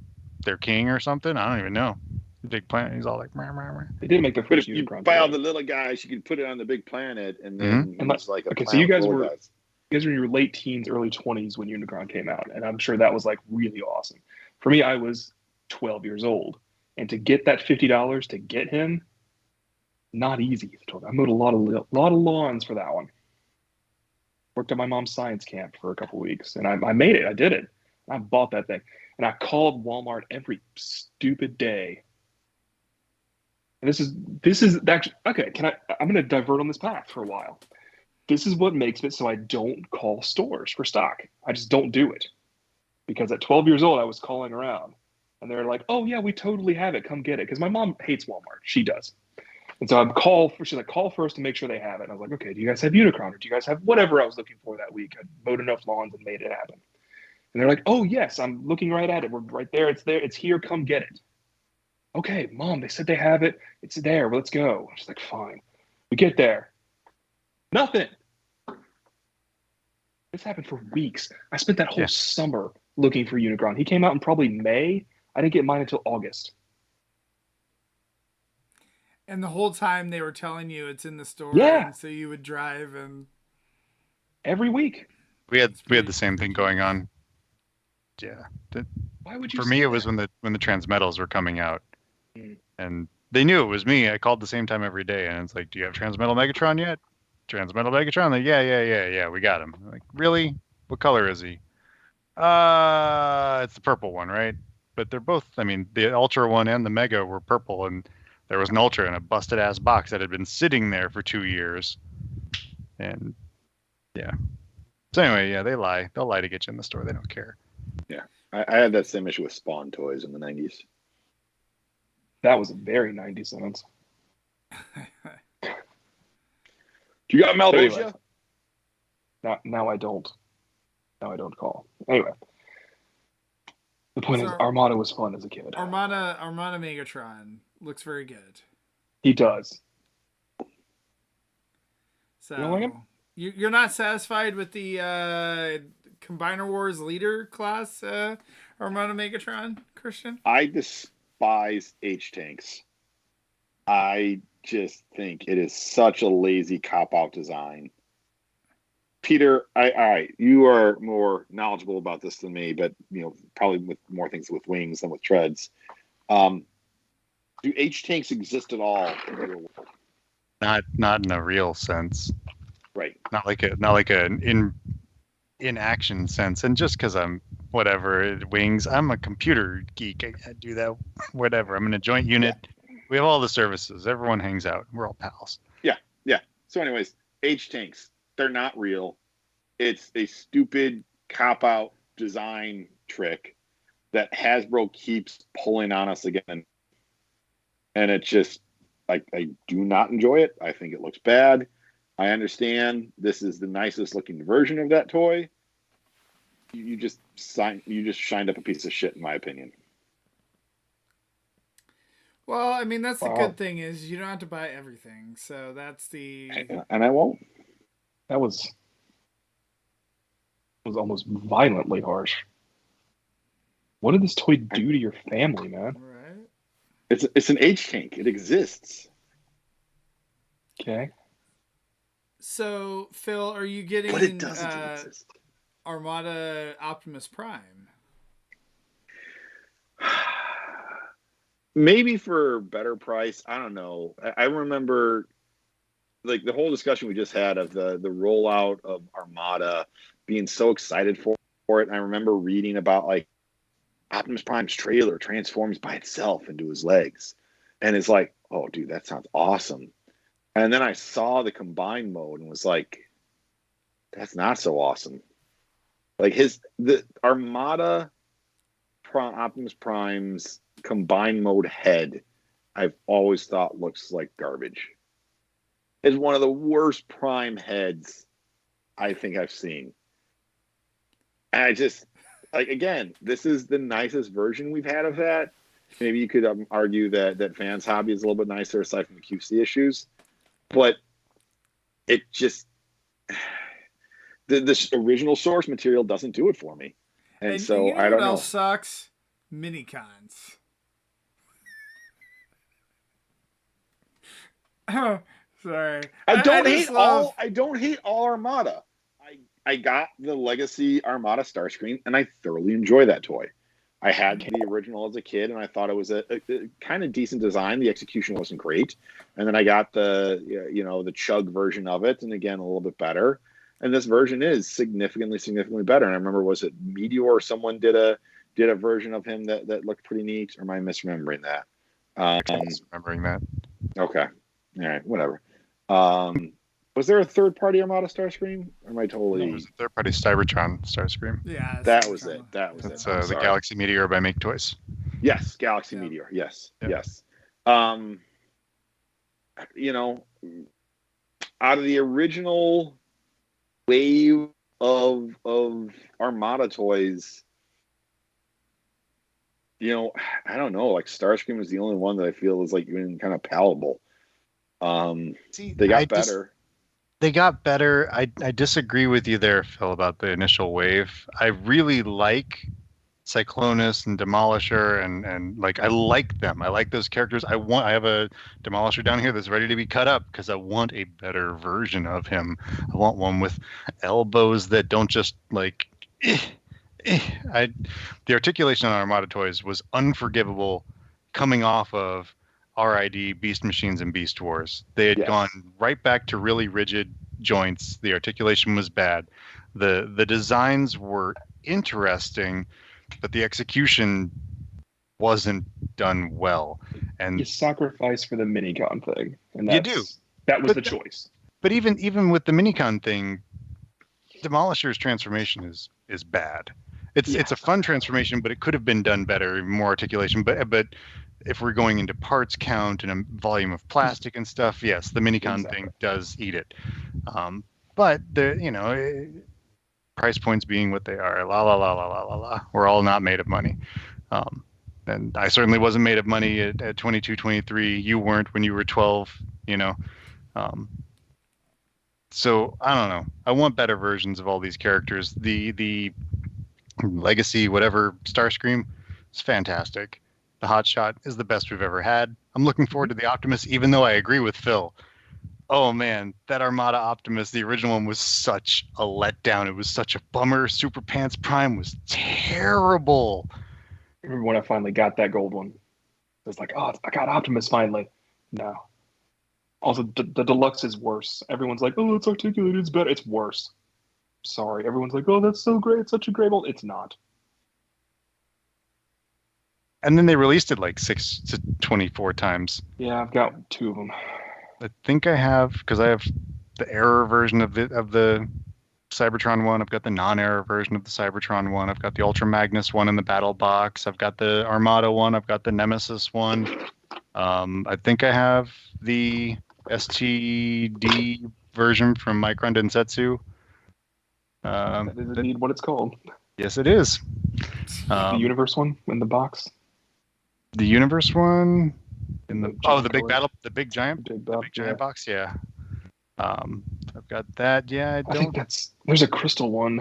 their king or something. I don't even know. The big planet. He's all like, meh, meh, meh. They did make the But first if you Unicron. buy all the little guys, you can put it on the big planet, and then it's like a okay, so planet you guys full of were guys. you guys were in your late teens, early 20s when Unicron came out, and I'm sure that was like really awesome. For me, I was 12 years old, and to get that $50 to get him, not easy. I mowed a lot of lawns for that one. Worked at my mom's science camp for a couple weeks, and I made it. I did it. I bought that thing, and I called Walmart every stupid day. And this is actually okay. I'm going to divert on this path for a while. This is what makes it so I don't call stores for stock. I just don't do it. Because at 12 years old, I was calling around. And they're like, oh, yeah, we totally have it. Come get it. Because my mom hates Walmart. She does. And so she's like, call first to make sure they have it. And I was like, okay, do you guys have Unicron? Or do you guys have whatever I was looking for that week? I mowed enough lawns and made it happen. And they're like, oh, yes, I'm looking right at it. We're right there. It's there. It's here. Come get it. Okay, Mom, they said they have it. It's there. Well, let's go. She's like, fine. We get there. Nothing. This happened for weeks. I spent that whole summer looking for Unicron. He came out in probably May. I didn't get mine until August. And the whole time they were telling you it's in the store. Yeah. And so you would drive and every week. We had the same thing going on. Yeah. Why would you? For me, it was when the Transmetals were coming out, and they knew it was me. I called the same time every day, and it's like, "Do you have Transmetal Megatron yet?" Transmetal Megatron? Like, yeah, we got him. I'm like, really? What color is he? It's the purple one, right? But they're both. I mean, the Ultra one and the Mega were purple, and there was an Ultra in a busted ass box that had been sitting there for 2 years, and yeah. So anyway, yeah, they lie. They'll lie to get you in the store. They don't care. Yeah, I had that same issue with Spawn toys in the 90s. That was a very 90s sentence. You got Maldosia? Anyway, now I don't. Now I don't call. Anyway, the point is, Armada was fun as a kid. Armada Megatron looks very good. He does. So you don't like him? You're not satisfied with the Combiner Wars leader class Armada Megatron, Christian? I despise H-Tanks. I just think it is such a lazy cop-out design. Peter, all right, you are more knowledgeable about this than me, but probably with more things with wings than with treads. Do H-Tanks exist at all in the real world? Not in a real sense. Right. Not like an in action sense. And just because I'm whatever wings, I'm a computer geek. I do that whatever. I'm in a joint unit. Yeah. We have all the services. Everyone hangs out. We're all pals. Yeah. So anyways, H-Tanks, they're not real. It's a stupid cop-out design trick that Hasbro keeps pulling on us again. And it's just, I do not enjoy it. I think it looks bad. I understand this is the nicest looking version of that toy. You just shined up a piece of shit, in my opinion. Well, I mean, that's the good thing is you don't have to buy everything. So that's the... And I won't. That was almost violently harsh. What did this toy do to your family, man? Right. It's an H-Tank. It exists. Okay. So, Phil, are you getting but it doesn't exist. Armada Optimus Prime? Maybe for a better price. I don't know. I remember like the whole discussion we just had of the rollout of Armada, being so excited for it. And I remember reading about like Optimus Prime's trailer transforms by itself into his legs, and it's like, oh, dude, that sounds awesome. And then I saw the combined mode and was like, that's not so awesome. Like the Armada Optimus Prime's combined mode head, I've always thought looks like garbage. It's one of the worst Prime heads I think I've seen. And I just, like, again, this is the nicest version we've had of that. Maybe you could argue that Fans Hobby is a little bit nicer aside from the QC issues. But it just, the original source material doesn't do it for me. And so you know I don't what know. else sucks? Minicons. Oh, sorry. I don't hate all Armada. I got the Legacy Armada Starscream, and I thoroughly enjoy that toy. I had the original as a kid, and I thought it was a kind of decent design. The execution wasn't great, and then I got the Chug version of it, and again a little bit better. And this version is significantly better. And I remember, was it Meteor or someone did a version of him that looked pretty neat, or am I misremembering that? Remembering that. Okay, all right, whatever. Was there a third-party Armada Starscream? Or am I totally? No, it was a third-party Cybertron Starscream. Yeah, that was it. That's the Galaxy Meteor by Make Toys. Yes, Galaxy Meteor. Yes, yep. Yes. Out of the original wave of Armada toys, I don't know. Like Starscream is the only one that I feel is like even kind of palatable. They got better. They got better. I disagree with you there, Phil, about the initial wave. I really like Cyclonus and Demolisher, and like I like them. I like those characters. I have a Demolisher down here that's ready to be cut up because I want a better version of him. I want one with elbows that don't just like. The articulation on Armada toys was unforgivable, coming off of RID, Beast Machines, and Beast Wars. They had gone right back to really rigid joints. The articulation was bad. The designs were interesting, but the execution wasn't done well. And you sacrifice for the minicon thing, and you do. That was the choice. But even with the minicon thing, Demolisher's transformation is bad. It's a fun transformation, but it could have been done better, more articulation. But if we're going into parts count and a volume of plastic and stuff, yes, the minicon thing does eat it. But the price points being what they are, la. We're all not made of money. And I certainly wasn't made of money at 22, 23. You weren't when you were 12. So I don't know. I want better versions of all these characters. The Legacy, whatever, Starscream is fantastic. The Hotshot is the best we've ever had. I'm looking forward to the Optimus, even though I agree with Phil. Oh man, that Armada Optimus, the original one, was such a letdown. It was such a bummer. Super Pants Prime was terrible. I remember when I finally got that gold one. It was like, oh, I got Optimus finally. No. Also, the deluxe is worse. Everyone's like, oh, it's articulated, it's better. It's worse. Sorry. Everyone's like, oh, that's so great. It's such a great mold. It's not. And then they released it like 6 to 24 times. Yeah, I've got 2 of them. I think I have, because I have the error version of the Cybertron one. I've got the non-error version of the Cybertron one. I've got the Ultra Magnus one in the battle box. I've got the Armada one. I've got the Nemesis one. I think I have the STD version from Micron Densetsu. That is indeed what it's called. Yes, it is. The Universe one in the box. The Universe one in the big giant box. Yeah. I've got that. Yeah, I think there's a crystal one.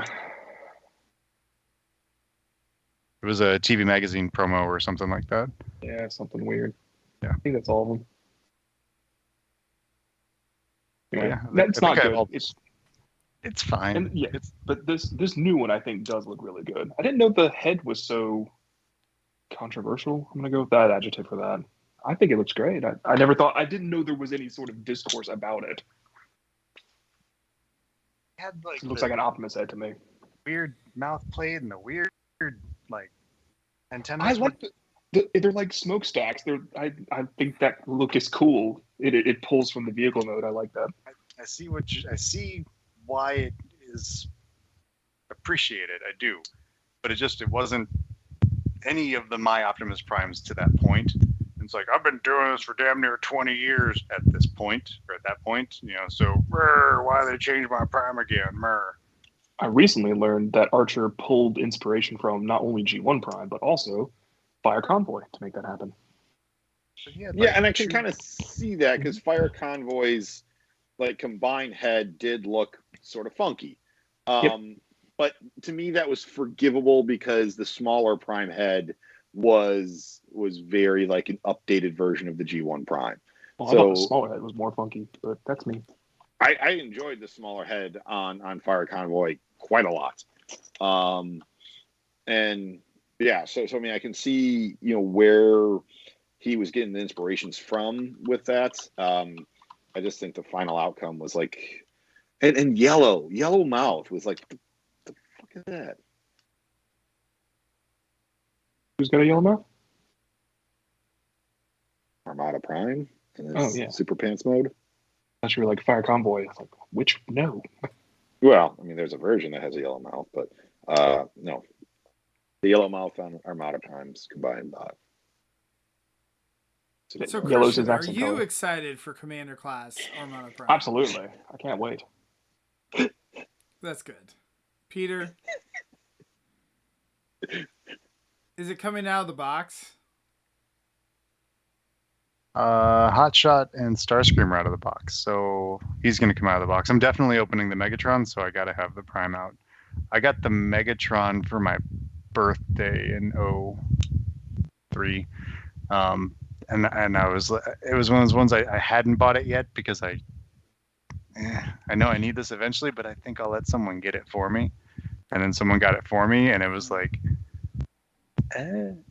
It was a TV magazine promo or something like that. Yeah, something weird. Yeah, I think that's all of them. Anyway, yeah, that's not good. It's fine. And but this new one I think does look really good. I didn't know the head was so controversial. I'm gonna go with that adjective for that. I think it looks great. I never thought. I didn't know there was any sort of discourse about it. had like It looks like an Optimus head to me. weird mouth plate and the weird like I antennas. like they're like smokestacks. I think that look is cool. It pulls from the vehicle mode. I like that. I see why it is appreciated. I do, but it wasn't any of my Optimus Primes to that point. It's like, I've been doing this for damn near 20 years at this point, or at that point, so why they change my Prime again? I recently learned that Archer pulled inspiration from not only G1 Prime, but also Fire Convoy to make that happen. So yeah, and I can kind of see that because Fire Convoy's like combined head did look sort of funky. But to me, that was forgivable because the smaller Prime head was very like an updated version of the G1 Prime. Well, I thought the smaller head was more funky, but that's me. I enjoyed the smaller head on Fire Convoy quite a lot. And yeah, so I mean, I can see, where he was getting the inspirations from with that. I just think the final outcome was like, and yellow mouth was like, the fuck is that? Who's got a yellow mouth? Armada Prime in his Super Pants mode. I thought you were like Fire Convoy. It's like, which? No. Well, I mean, there's a version that has a yellow mouth, but no. The yellow mouth on Armada Prime's combined bot. So, Yellow's Christian, his are accent you color. excited for Commander Class Armada Prime? Absolutely. I can't wait. That's good. Peter, is it coming out of the box? Hotshot and Starscream are out of the box, so he's going to come out of the box. I'm definitely opening the Megatron, so I got to have the Prime out. I got the Megatron for my birthday in 03, and it was one of those ones I hadn't bought it yet because I know I need this eventually, but I think I'll let someone get it for me. And then someone got it for me, and it was like, And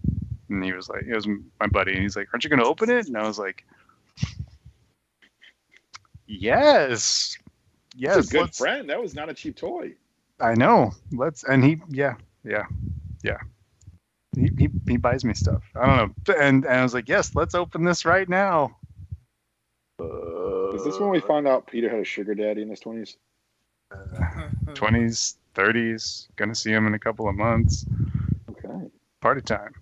he was like, it was my buddy, and he's like, aren't you going to open it? And I was like, yes. That's a good friend. That was not a cheap toy. I know. And he buys me stuff. I don't know. And I was like, yes, let's open this right now. Is this when we found out Peter had a sugar daddy in his 20s? 20s, 30s. Gonna see him in a couple of months. Okay. Party time.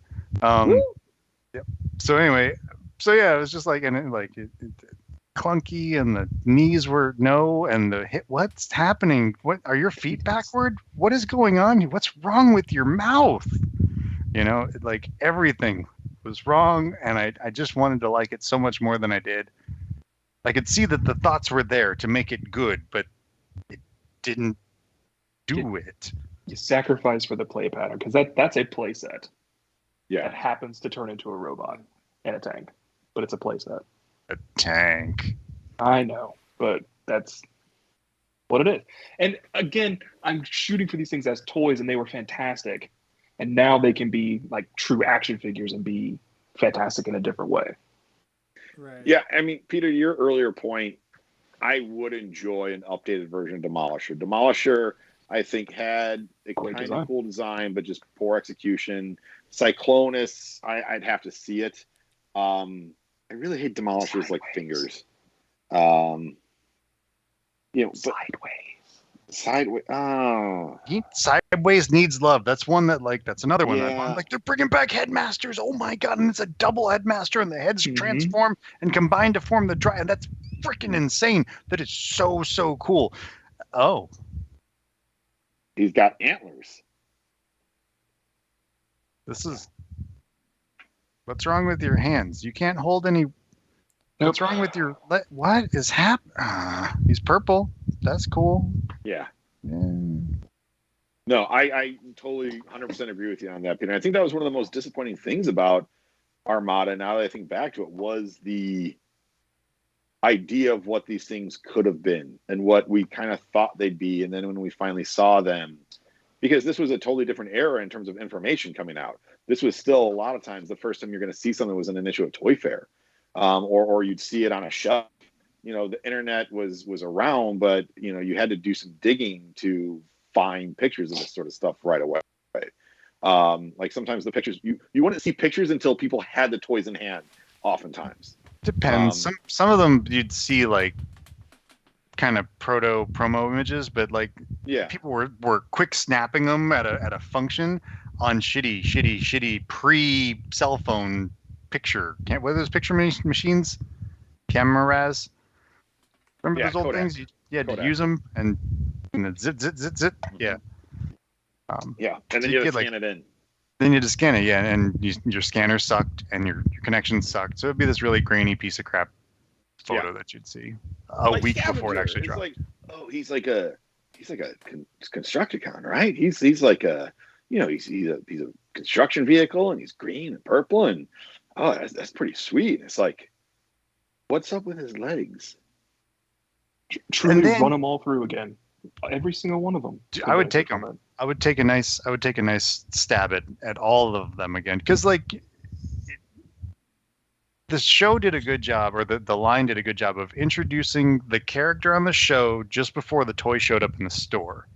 Yep. So anyway, it was just like, and it clunky, and the knees were and the hip. What's happening? What are your feet backward? What is going on? What's wrong with your mouth? Like everything was wrong, and I just wanted to like it so much more than I did. I could see that the thoughts were there to make it good, but it didn't do it. You sacrifice for the play pattern because that's a play set. Yeah. That happens to turn into a robot and a tank, but it's a play set. A tank. I know, but that's what it is. And again, I'm shooting for these things as toys, and they were fantastic. And now they can be like true action figures and be fantastic in a different way. Right. Yeah, I mean, Peter, your earlier point, I would enjoy an updated version of Demolisher. Demolisher, I think, had a kind of cool design, but just poor execution. Cyclonus, I'd have to see it. I really hate Demolisher's like fingers. Sideways. Oh. Sideways needs love. That's one that's another one. Yeah. I'm like, they're bringing back headmasters. Oh my god! And it's a double headmaster, and the heads transform and combine to form the dry. And that's freaking insane. That is so cool. Oh, he's got antlers. What's wrong with your hands? You can't hold any. What's wrong with your? What is happening? He's purple. That's cool. Yeah. No, I totally 100% agree with you on that, Peter. I think that was one of the most disappointing things about Armada. Now that I think back to it, was the idea of what these things could have been and what we kind of thought they'd be, and then when we finally saw them, because this was a totally different era in terms of information coming out. This was still a lot of times the first time you're going to see something was in an issue of Toy Fair, or you'd see it on a shelf, the internet was around, but you had to do some digging to find pictures of this sort of stuff right away. Like sometimes the pictures you wouldn't see pictures until people had the toys in hand. Oftentimes, depends. Some of them you'd see like kind of proto promo images, but like people were quick snapping them at a function on shitty pre cell phone picture. What are those picture machines? Cameras. Remember those old Kodak. things? You had to use them and then zip. Yeah. And then you had to scan it in. Then you had to scan it, and your scanner sucked and your connection sucked. So it'd be this really grainy piece of crap photo that you'd see a week before it actually dropped. He's like a Constructicon, right? He's like a he's a construction vehicle, and he's green and purple, and that's pretty sweet. It's like, what's up with his legs? Truly run them all through again, every single one of them. I would take them. I would take a nice stab at all of them again, because like the show did a good job, or the line did a good job of introducing the character on the show just before the toy showed up in the store.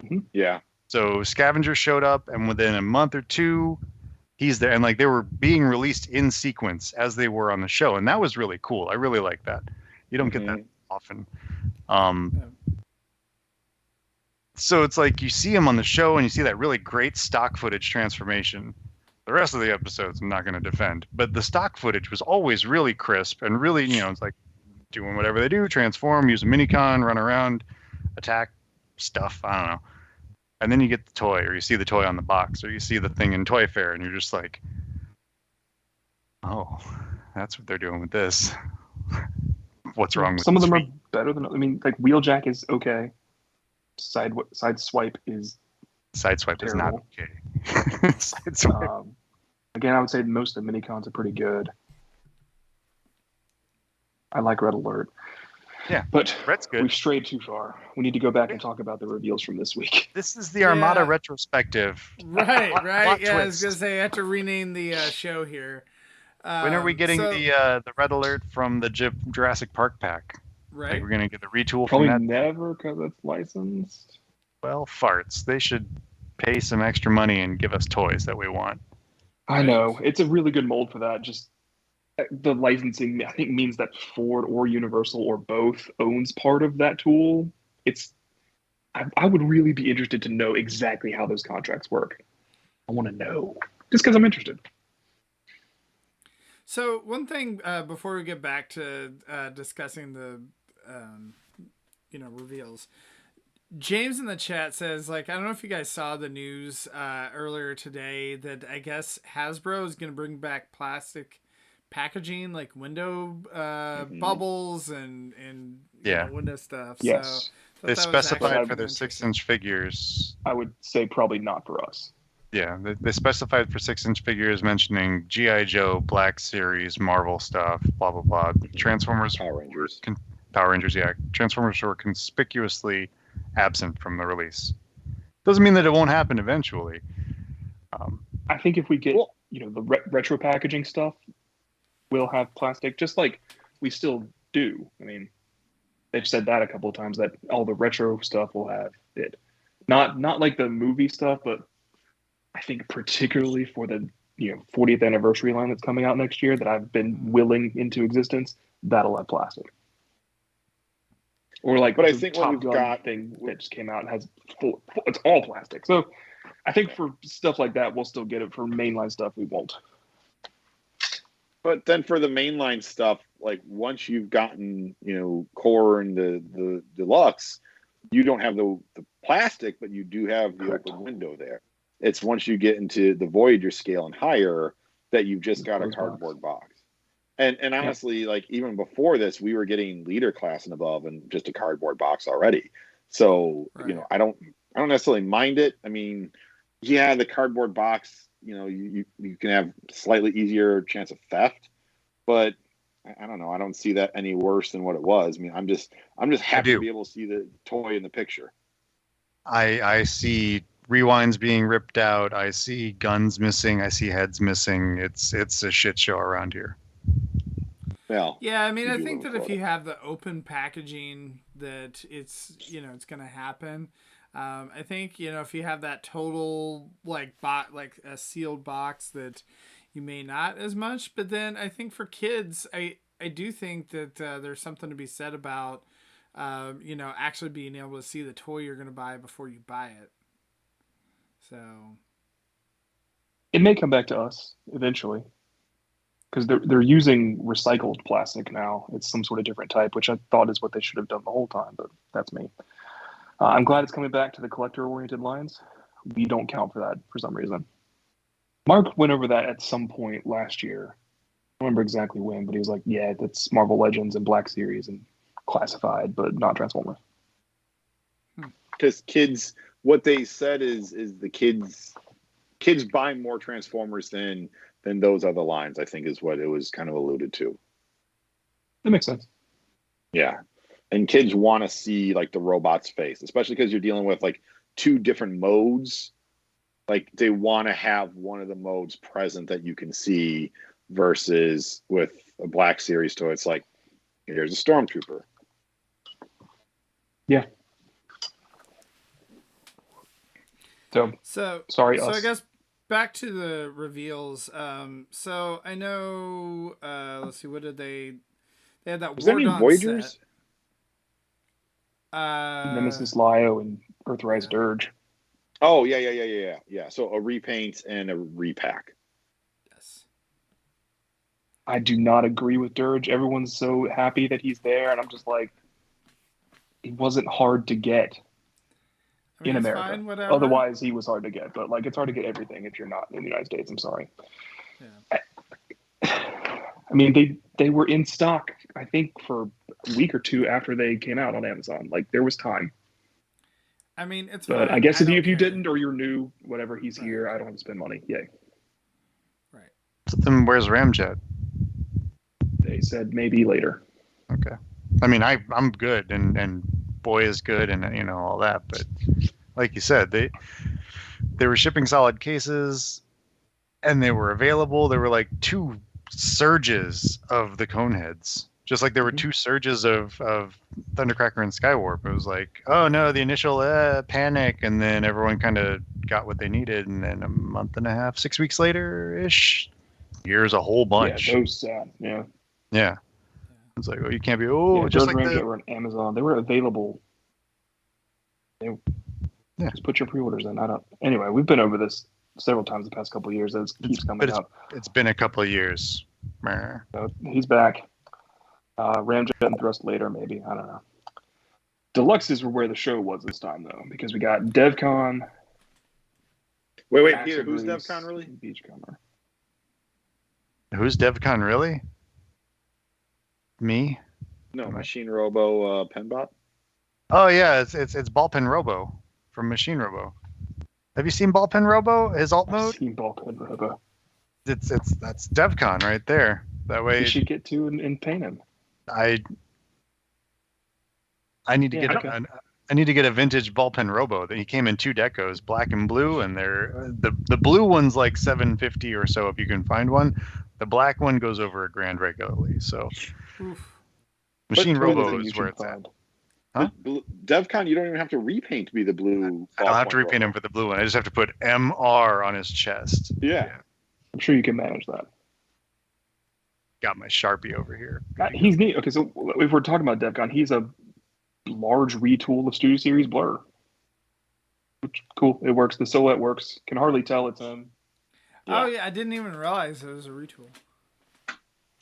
Mm-hmm. Yeah. So Scavenger showed up, and within a month or two, he's there, and like they were being released in sequence as they were on the show, and that was really cool. I really like that. You don't get that often. So it's like you see him on the show, and you see that really great stock footage transformation. The rest of the episodes I'm not going to defend, but the stock footage was always really crisp and really, it's like doing whatever they do, transform, use a minicon, run around, attack stuff. I don't know. And then you get the toy, or you see the toy on the box, or you see the thing in Toy Fair, and you're just like, oh, that's what they're doing with this. What's wrong with some of them? Are better than, like Wheeljack is okay. Sideswipe is Sideswipe terrible. Is not okay. Sideswipe. Again, I would say most of the minicons are pretty good. I like Red Alert. Yeah, but Red's good. We've strayed too far. We need to go back and talk about the reveals from this week. This is the Armada retrospective. Right. Plot Yeah, I was twist. gonna say I have to rename the show here. When are we getting the Red Alert from the Jurassic Park pack? Right. Like we're gonna get the retool Probably from that. never, because it's licensed. Well, farts. They should pay some extra money and give us toys that we want. I know. It's a really good mold for that. Just the licensing, I think, means that Ford or Universal or both owns part of that tool. I would really be interested to know exactly how those contracts work. I want to know, just because I'm interested. So one thing before we get back to discussing the reveals, James in the chat says, like, I don't know if you guys saw the news earlier today that I guess Hasbro is going to bring back plastic packaging, like window bubbles and window stuff. Yes. So They specified for their 6-inch figures. I would say probably not for us. Yeah, they specified for 6-inch figures, mentioning G.I. Joe, Black Series, Marvel stuff, blah, blah, blah. Transformers. Power Rangers. Power Rangers, yeah. Transformers were conspicuously absent from the release. Doesn't mean that it won't happen eventually. I think if we get, the retro packaging stuff, we'll have plastic, just like we still do. I mean, they've said that a couple of times, that all the retro stuff will have it. Not like the movie stuff, but I think particularly for the 40th anniversary line that's coming out next year that I've been willing into existence, that'll have plastic. Or like, but I the think Top what we've Gun got thing that just came out and has it's all plastic. So I think for stuff like that, we'll still get it. For mainline stuff, we won't. But then for the mainline stuff, like once you've gotten, core and the deluxe, you don't have the plastic, but you do have the open window there. It's once you get into the Voyager scale and higher that you've just got a cardboard box. And honestly, like even before this, we were getting leader class and above and just a cardboard box already. So, I don't necessarily mind it. I mean, yeah, the cardboard box, you can have slightly easier chance of theft, but I don't know. I don't see that any worse than what it was. I mean, I'm just happy to be able to see the toy in the picture. I see rewinds being ripped out. I see guns missing. I see heads missing. It's a shit show around here. Well, Yeah, I mean, we I do think live that in if you Florida. have the open packaging, that it's going to happen. I think if you have that total like a sealed box, that you may not as much. But then I think for kids, I do think that there's something to be said about actually being able to see the toy you're going to buy before you buy it. So It may come back to us eventually because they're using recycled plastic now. It's some sort of different type, which I thought is what they should have done the whole time, but that's me. I'm glad it's coming back to the collector-oriented lines. We don't count for that for some reason. Mark went over that at some point last year. I don't remember exactly when, but he was like, yeah, that's Marvel Legends and Black Series and classified, but not Transformers. Because kids, what they said is the kids buy more Transformers than those other lines, I think is what it was kind of alluded to. That makes sense. Yeah. And kids want to see like the robot's face, especially because you're dealing with like two different modes. Like they want to have one of the modes present that you can see versus with a Black Series toy. It's like, here's a Stormtrooper. Yeah. So sorry, so us. I guess back to the reveals. So I know. Let's see. What did they? They had that Was there any War Dawn Voyagers? set. Nemesis Lio and Earthrise Dirge. Oh yeah. So a repaint and a repack. Yes. I do not agree with Dirge. Everyone's so happy that he's there, and I'm just like, he wasn't hard to get in it's America. fine, whatever. Otherwise, he was hard to get. But like, it's hard to get everything if you're not in the United States. I'm sorry. Yeah. I mean, they were in stock, I think, for a week or two after they came out on Amazon. Like, there was time. I mean, it's But fine. I guess if you care. didn't or you're new, whatever, he's here. I don't have to spend money. Yay. Right. Then where's Ramjet? They said maybe later. Okay. I mean, I'm good, and Boy is good, and all that. But like you said, they were shipping solid cases, and they were available. There were like 2 surges of the Coneheads, just like there were 2 surges of Thundercracker and Skywarp. It was like, oh no, the initial panic, and then everyone kind of got what they needed, and then a month and a half, 6 weeks later ish, here's a whole bunch. Yeah, those sad. Yeah. Yeah. It's like, oh, you can't be. Just like they were on Amazon. They were available. Just put your pre-orders in. Anyway, we've been over this several times the past couple of years. It keeps coming up. It's been a couple of years. So he's back. Ramjet and Thrust later, maybe. I don't know. Deluxes were where the show was this time, though, because we got DevCon. Wait, Peter, who's DevCon really? Beachcomber. Who's DevCon really? Me? No, Machine Robo Penbot. Oh yeah, it's Ballpen Robo from Machine Robo. Have you seen Ballpen Robo? His alt mode? I've seen Ballpen Robo. That's DevCon right there. That way you should get to and paint him. I need to I need to get a vintage Ballpen Robo. He came in 2 decos, black and blue, and they're the blue one's like $750 or so if you can find one. The black one goes over $1,000 regularly. So Machine Robo is where it's at. Huh? DevCon, you don't even have to repaint to be the blue. I don't have to repaint him for the blue one. I just have to put MR on his chest. Yeah. I'm sure you can manage that. Got my Sharpie over here. He's neat. Okay, so if we're talking about DevCon, he's a large retool of Studio Series Blur. Which, cool. It works. The silhouette works. Can hardly tell it's him. Oh yeah, I didn't even realize it was a retool.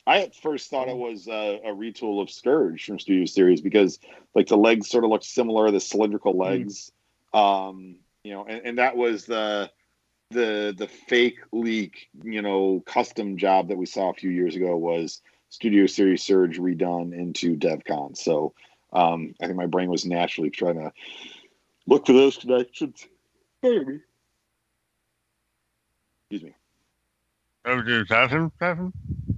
I at first thought it was a retool of Scourge from Studio Series because like the legs sort of looked similar, the cylindrical legs. And that was the fake leak, custom job that we saw a few years ago was Studio Series Surge redone into DevCon. So I think my brain was naturally trying to look for those connections. Excuse me. Oh, dude, happened?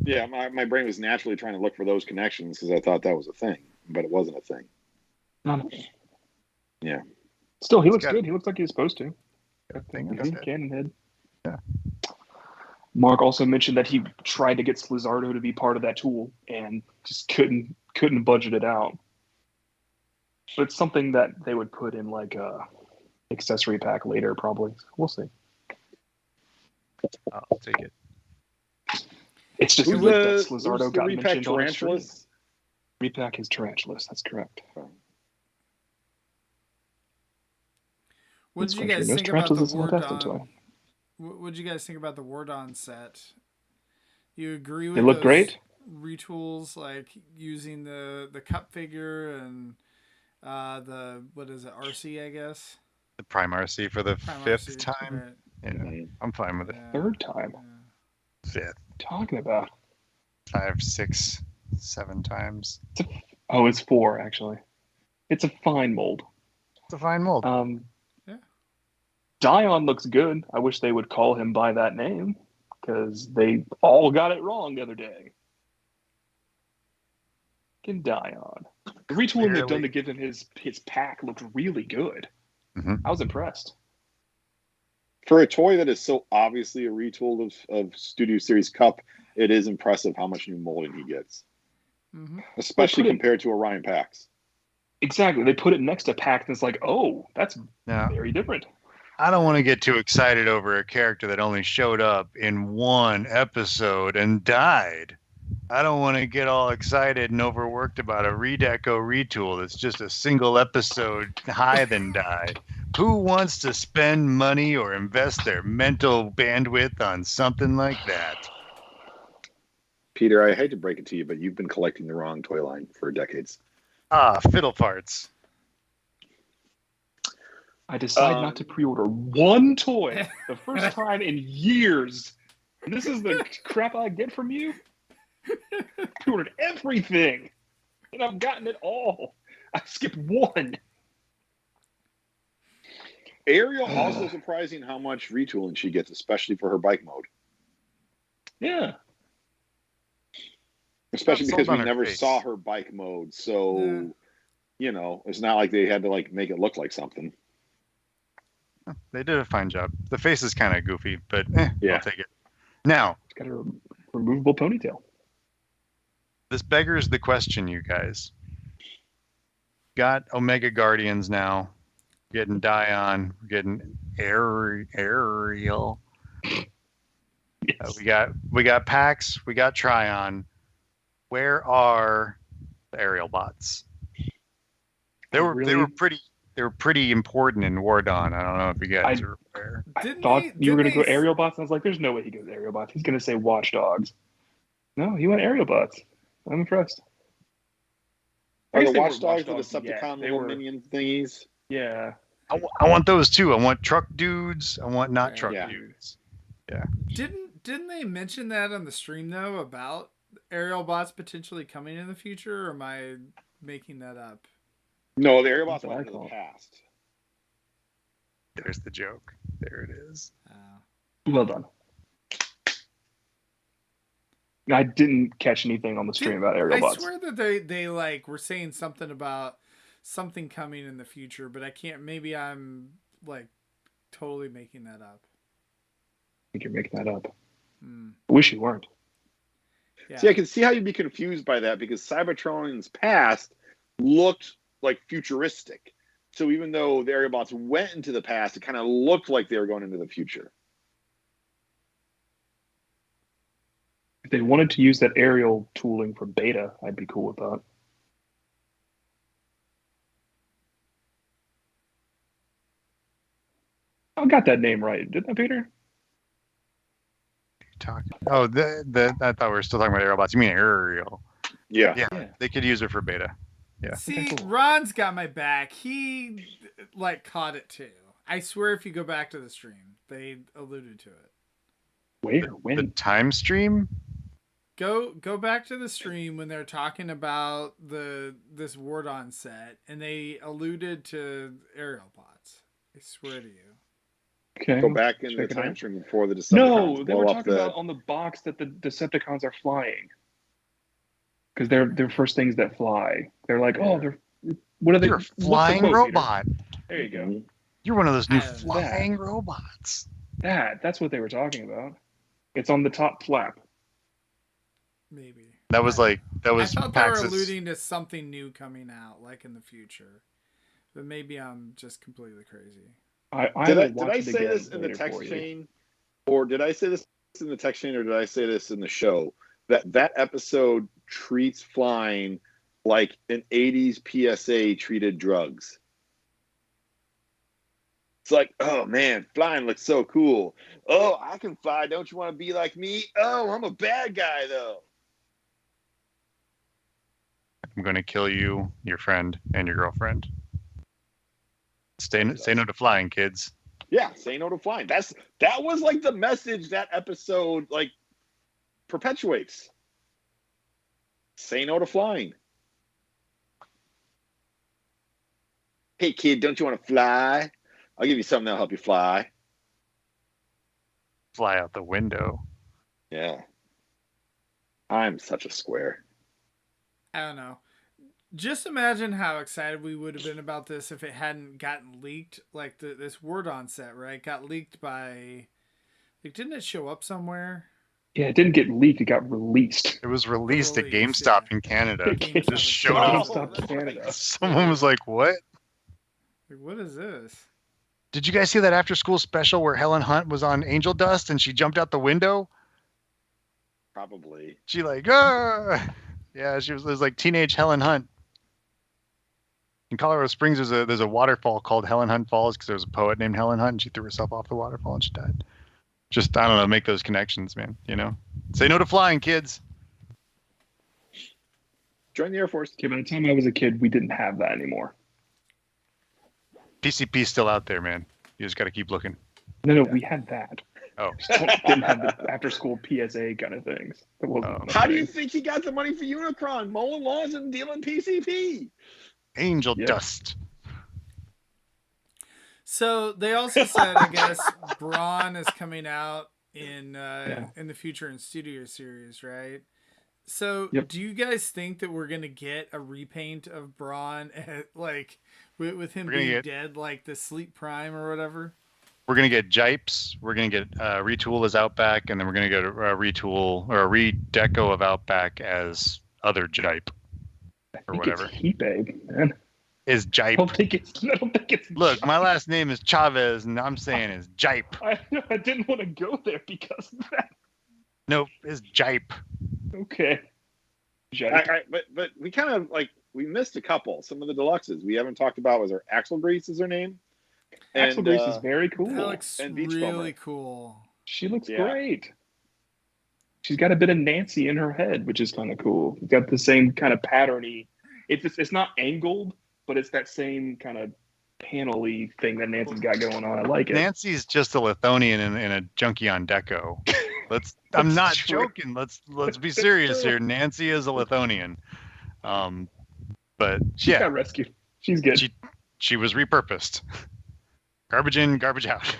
Yeah, my brain was naturally trying to look for those connections because I thought that was a thing, but it wasn't a thing. Yeah. Still, he looks good. He looks like he's supposed to. Thing Cannon head. Yeah. Mark also mentioned that he tried to get Slizardo to be part of that tool and just couldn't budget it out. But it's something that they would put in like a accessory pack later, probably. We'll see. I'll take it. It's just Who's good the, that Slizardo who's the got repack mentioned on stream. Tarantulas? Repack his Tarantulas. That's correct. What did you guys think about the Wardon? What did you guys think about the Wardon set? You agree with They look great. Retools, like using the cup figure and the what is it, RC, I guess? The Prime RC for the fifth time. Right. Yeah, I'm fine with it. Third time. Fifth. Talking about 5, 6, 7 times. It's 4 actually. It's a fine mold. It's a fine mold. Yeah. Dion looks good. I wish they would call him by that name because they all got it wrong the other day. Fucking Dion. The retooling they've done to give him his pack looked really good. Mm-hmm. I was impressed. For a toy that is so obviously a retool of Studio Series Cup, it is impressive how much new molding he gets. Mm-hmm. Especially compared to Orion packs. Exactly. They put it next to pack and it's like, oh, that's very different. I don't want to get too excited over a character that only showed up in one episode and died. I don't want to get all excited and overworked about a Redeco retool that's just a single episode high then die. Who wants to spend money or invest their mental bandwidth on something like that? Peter, I hate to break it to you, but you've been collecting the wrong toy line for decades. Fiddle farts. I decided not to pre-order one toy the first time in years. And this is the crap I get from you? Pre-ordered everything. And I've gotten it all. I skipped one. Ariel also surprising how much retooling she gets, especially for her bike mode. Yeah. Especially because we never saw her bike mode. So, you know, it's not like they had to like make it look like something. They did a fine job. The face is kind of goofy, but I'll take it. Now, it's got a removable ponytail. This beggars the question, you guys. Got Omega Guardians now. Getting Dion. We're getting Ariel. Yes. We got Pax. We got Tryon. Where are the aerial bots? They were pretty important in War Dawn. I don't know if you guys are aware. I thought you were going to go aerial bots. And I was like, there's no way he goes aerial bots. He's going to say watchdogs. No, he went aerial bots. I'm impressed. Are the watchdogs with the Decepticon little minion thingies? Yeah. I want those too. I want truck dudes. I want not truck dudes. Yeah. Didn't they mention that on the stream though about aerial bots potentially coming in the future, or am I making that up? No, the aerial bots went in the past. There's the joke. There it is. Well done. I didn't catch anything on the stream about aerial bots. I swear that they like were saying something about something coming in the future, but I can't. Maybe I'm like totally making that up. I think you're making that up. I wish you weren't. Yeah. See, I can see how you'd be confused by that because Cybertron's past looked like futuristic. So even though the aerial bots went into the past, it kind of looked like they were going into the future. If they wanted to use that aerial tooling for beta, I'd be cool with that. I got that name right, didn't I, Peter? Oh, I thought we were still talking about aerial bots. You mean aerial? Yeah. They could use it for beta. Yeah. See, Okay, cool. Ron's got my back. He like caught it too. I swear, if you go back to the stream, they alluded to it. Where? When? The time stream? Go back to the stream when they're talking about this Wardon set, and they alluded to aerial bots. I swear to you. Okay. Go back in the time stream before the Decepticons. No, they were talking about on the box that the Decepticons are flying. Because they're first things that fly. They're like, they're what are they? You're a flying robot. Peter? There you go. You're one of those new flying robots. That's what they were talking about. It's on the top flap. Maybe. That was I thought they were Pax's. alluding to something new coming out, like in the future. But maybe I'm just completely crazy. Did I say this in the text chain, or did I say this in the text chain, or did I say this in the show? That episode treats flying like an '80s PSA treated drugs. It's like, oh man, flying looks so cool. Oh, I can fly. Don't you want to be like me? Oh, I'm a bad guy though. I'm going to kill you, your friend, and your girlfriend. Say no to flying, kids. Yeah, say no to flying. That was like the message that episode like perpetuates. Say no to flying. Hey kid, don't you want to fly? I'll give you something that'll help you fly. Fly out the window. Yeah. I'm such a square. I don't know. Just imagine how excited we would have been about this if it hadn't gotten leaked. Like this word on set, right? Got leaked by. Like, didn't it show up somewhere? Yeah, it didn't get leaked. It got released. It was released at GameStop in Canada. It just showed up. GameStop Canada. Someone was like, "What? Like, what is this?" Did you guys see that after school special where Helen Hunt was on Angel Dust and she jumped out the window? Probably. She like, ah! Yeah, it was like teenage Helen Hunt. In Colorado Springs, there's a waterfall called Helen Hunt Falls because there was a poet named Helen Hunt and she threw herself off the waterfall and she died. Just, I don't know, make those connections, man. You know, say no to flying, kids. Join the Air Force. Okay, by the time I was a kid, we didn't have that anymore. PCP's still out there, man. You just got to keep looking. No, we had that. Oh, Didn't have the after-school PSA kind of things. That wasn't How do you think he got the money for Unicron? Mowing lawns and dealing PCP. Angel Dust. So they also said, I guess, Braun is coming out in the future in Studio Series, right? So do you guys think that we're gonna get a repaint of Braun, like with him being dead, like the Sleep Prime or whatever? We're gonna get Jipes. We're gonna get Retool as Outback, and then we're gonna get a Retool or a redeco of Outback as other Jipe or whatever. It's Heat-Babe, man. Is Jipe? I don't think it's. Look, my last name is Chavez, and I'm saying is Jipe. I didn't want to go there because of that. Nope, it's Jipe. Okay. But we kind of we missed a couple. Some of the deluxes we haven't talked about was our Axel Grease is her name. Axel Grease is very cool. That looks really cool. She looks great. She's got a bit of Nancy in her head, which is kind of cool. It's got the same kind of patterny. It's not angled, but it's that same kind of panel-y thing that Nancy's got going on. I like it. Nancy's just a Lithonian in a junkie on deco. I'm not joking. Let's be serious here. Nancy is a Lithonian. But she got rescued. She's good. She was repurposed. Garbage in, garbage out.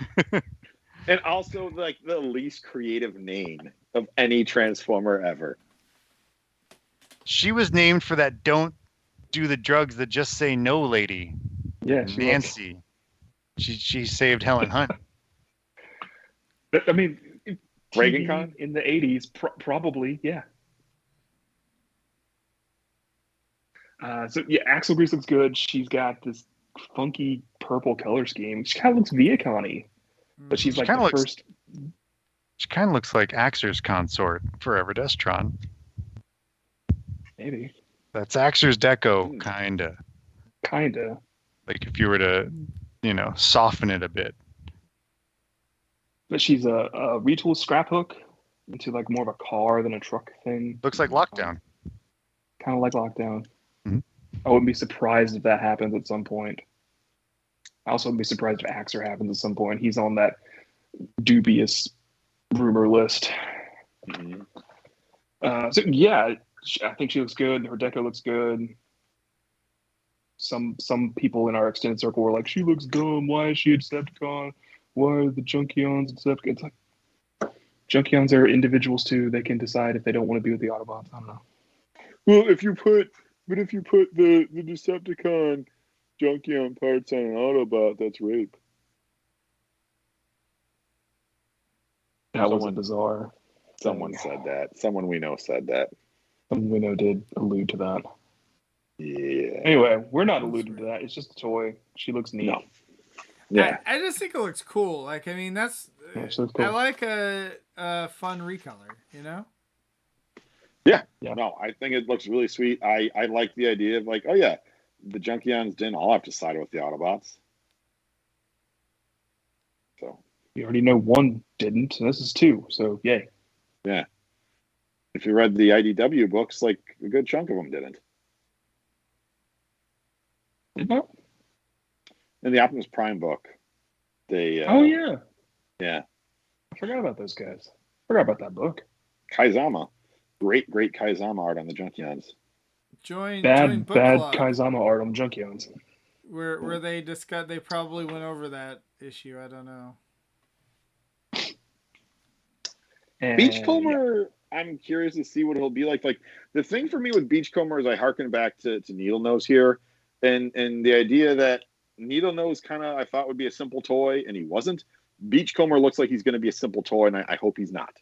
And also the least creative name of any Transformer ever. She was named for that don't do the drugs that just say no lady. Yeah, Nancy. She saved Helen Hunt. I mean, Reagan Con in the 80s, probably, yeah. Axel Grease looks good. She's got this funky purple color scheme. She kind of looks Viacon-y, but she's like the first. She kind of looks like Axer's consort, Forever Destron. Maybe. That's Axer's deco, kinda. Kinda. Like if you were to, soften it a bit. But she's a retool scrap hook into like more of a car than a truck thing. Looks like Lockdown. Kind of like Lockdown. Mm-hmm. I wouldn't be surprised if that happens at some point. I also wouldn't be surprised if Axer happens at some point. He's on that dubious rumor list. Mm-hmm. I think she looks good. Her deco looks good. Some people in our extended circle were like, she looks dumb. Why is she a Decepticon? Why are the Junkions Decepticons? It's like, Junkions are individuals too. They can decide if they don't want to be with the Autobots. I don't know. Well, if you put the Decepticon Junkion parts on an Autobot, that's rape. That wasn't bizarre. Someone said that. Someone we know said that. Someone we know did allude to that. Yeah. Anyway, we're not alluding to that. It's just a toy. She looks neat. No. Yeah. I just think it looks cool. Like, I mean, that's. Yeah, she looks cool. I like a fun recolor, you know? Yeah. Yeah. No, I think it looks really sweet. I like the idea of like, oh yeah, the Junkions didn't all have to side with the Autobots. So You already know one didn't, and this is two. So yay. yeah. If you read the IDW books, like a good chunk of them didn't. Didn't In the Optimus Prime book, they oh yeah. yeah, I forgot about those guys. Forgot about that book. Kaizama, great Kaizama art on the Junkions. Join Bad book bad club, Kaizama art on Junkions. where they discuss. They probably went over that issue. I don't know. And, Beachcomber, I'm curious to see what he'll be like. Like the thing for me with Beachcomber is I harken back to Needle Nose here, and the idea that Needle Nose kind of I thought would be a simple toy, and he wasn't. Beachcomber looks like he's going to be a simple toy, and I hope he's not.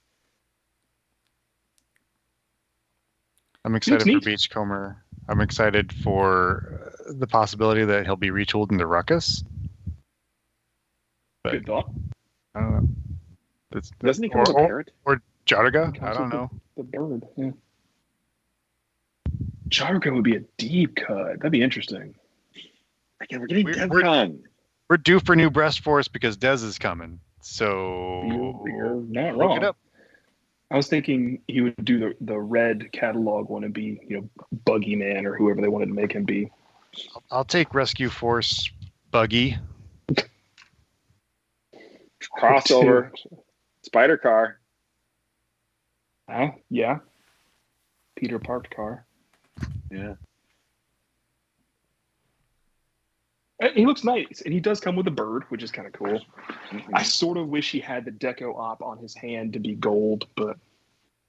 I'm excited for neat. Beachcomber. I'm excited for the possibility that he'll be retooled into Ruckus. But Good thought. I don't know. Doesn't he come with a parrot? Or Jarga? He I comes don't with know. The bird, yeah. Jargo would be a deep cut. That'd be interesting. Again, we're getting We're- DevCon. We're due for new breast force because Dez is coming. So You're not look wrong. it up. I was thinking he would do the red catalog one and be, Buggy Man or whoever they wanted to make him be. I'll take Rescue Force Buggy. Crossover. Spider Car. Yeah. Peter parked car. Yeah. He looks nice, and he does come with a bird, which is kind of cool. Mm-hmm. I sort of wish he had the Deco Op on his hand to be gold, but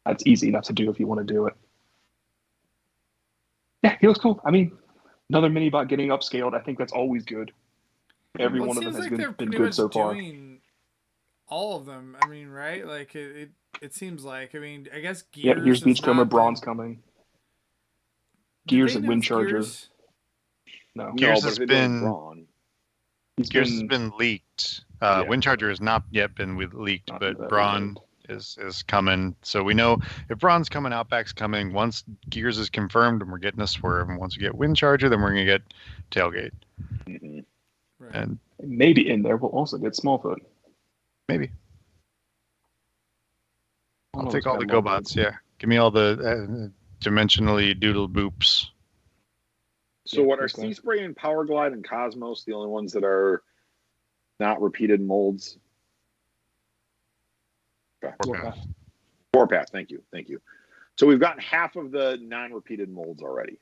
that's easy enough to do if you want to do it. Yeah, he looks cool. I mean, another mini-bot getting upscaled, I think that's always good. Every Well, one it of them seems has like they're been pretty good much so far. doing all of them. I mean, right? Like it seems like. I mean, I guess Gears. Yeah, here's has Beachcomber, not Braun's been- coming. Did Gears they and announce Windcharger. Gears? No. Gears but has if it was been- Braun. Gears has been leaked. Yeah. Windcharger has not yet been leaked, Not but that Braun is coming. So we know if Braun's coming, Outback's coming. Once Gears is confirmed, and we're getting a Swerve. And once we get Windcharger, then we're going to get Tailgate. Mm-hmm. Right. And Maybe in there we'll also get Smallfoot. maybe. I I'll don't take know all the what's got GoBots, yeah. Give me all the dimensionally doodle boops. So Yeah, what are that's fine. Sea Spray and Power Glide and Cosmos the only ones that are not repeated molds? Okay. Warpath. Warpath, thank you. So we've gotten half of the non-repeated molds already.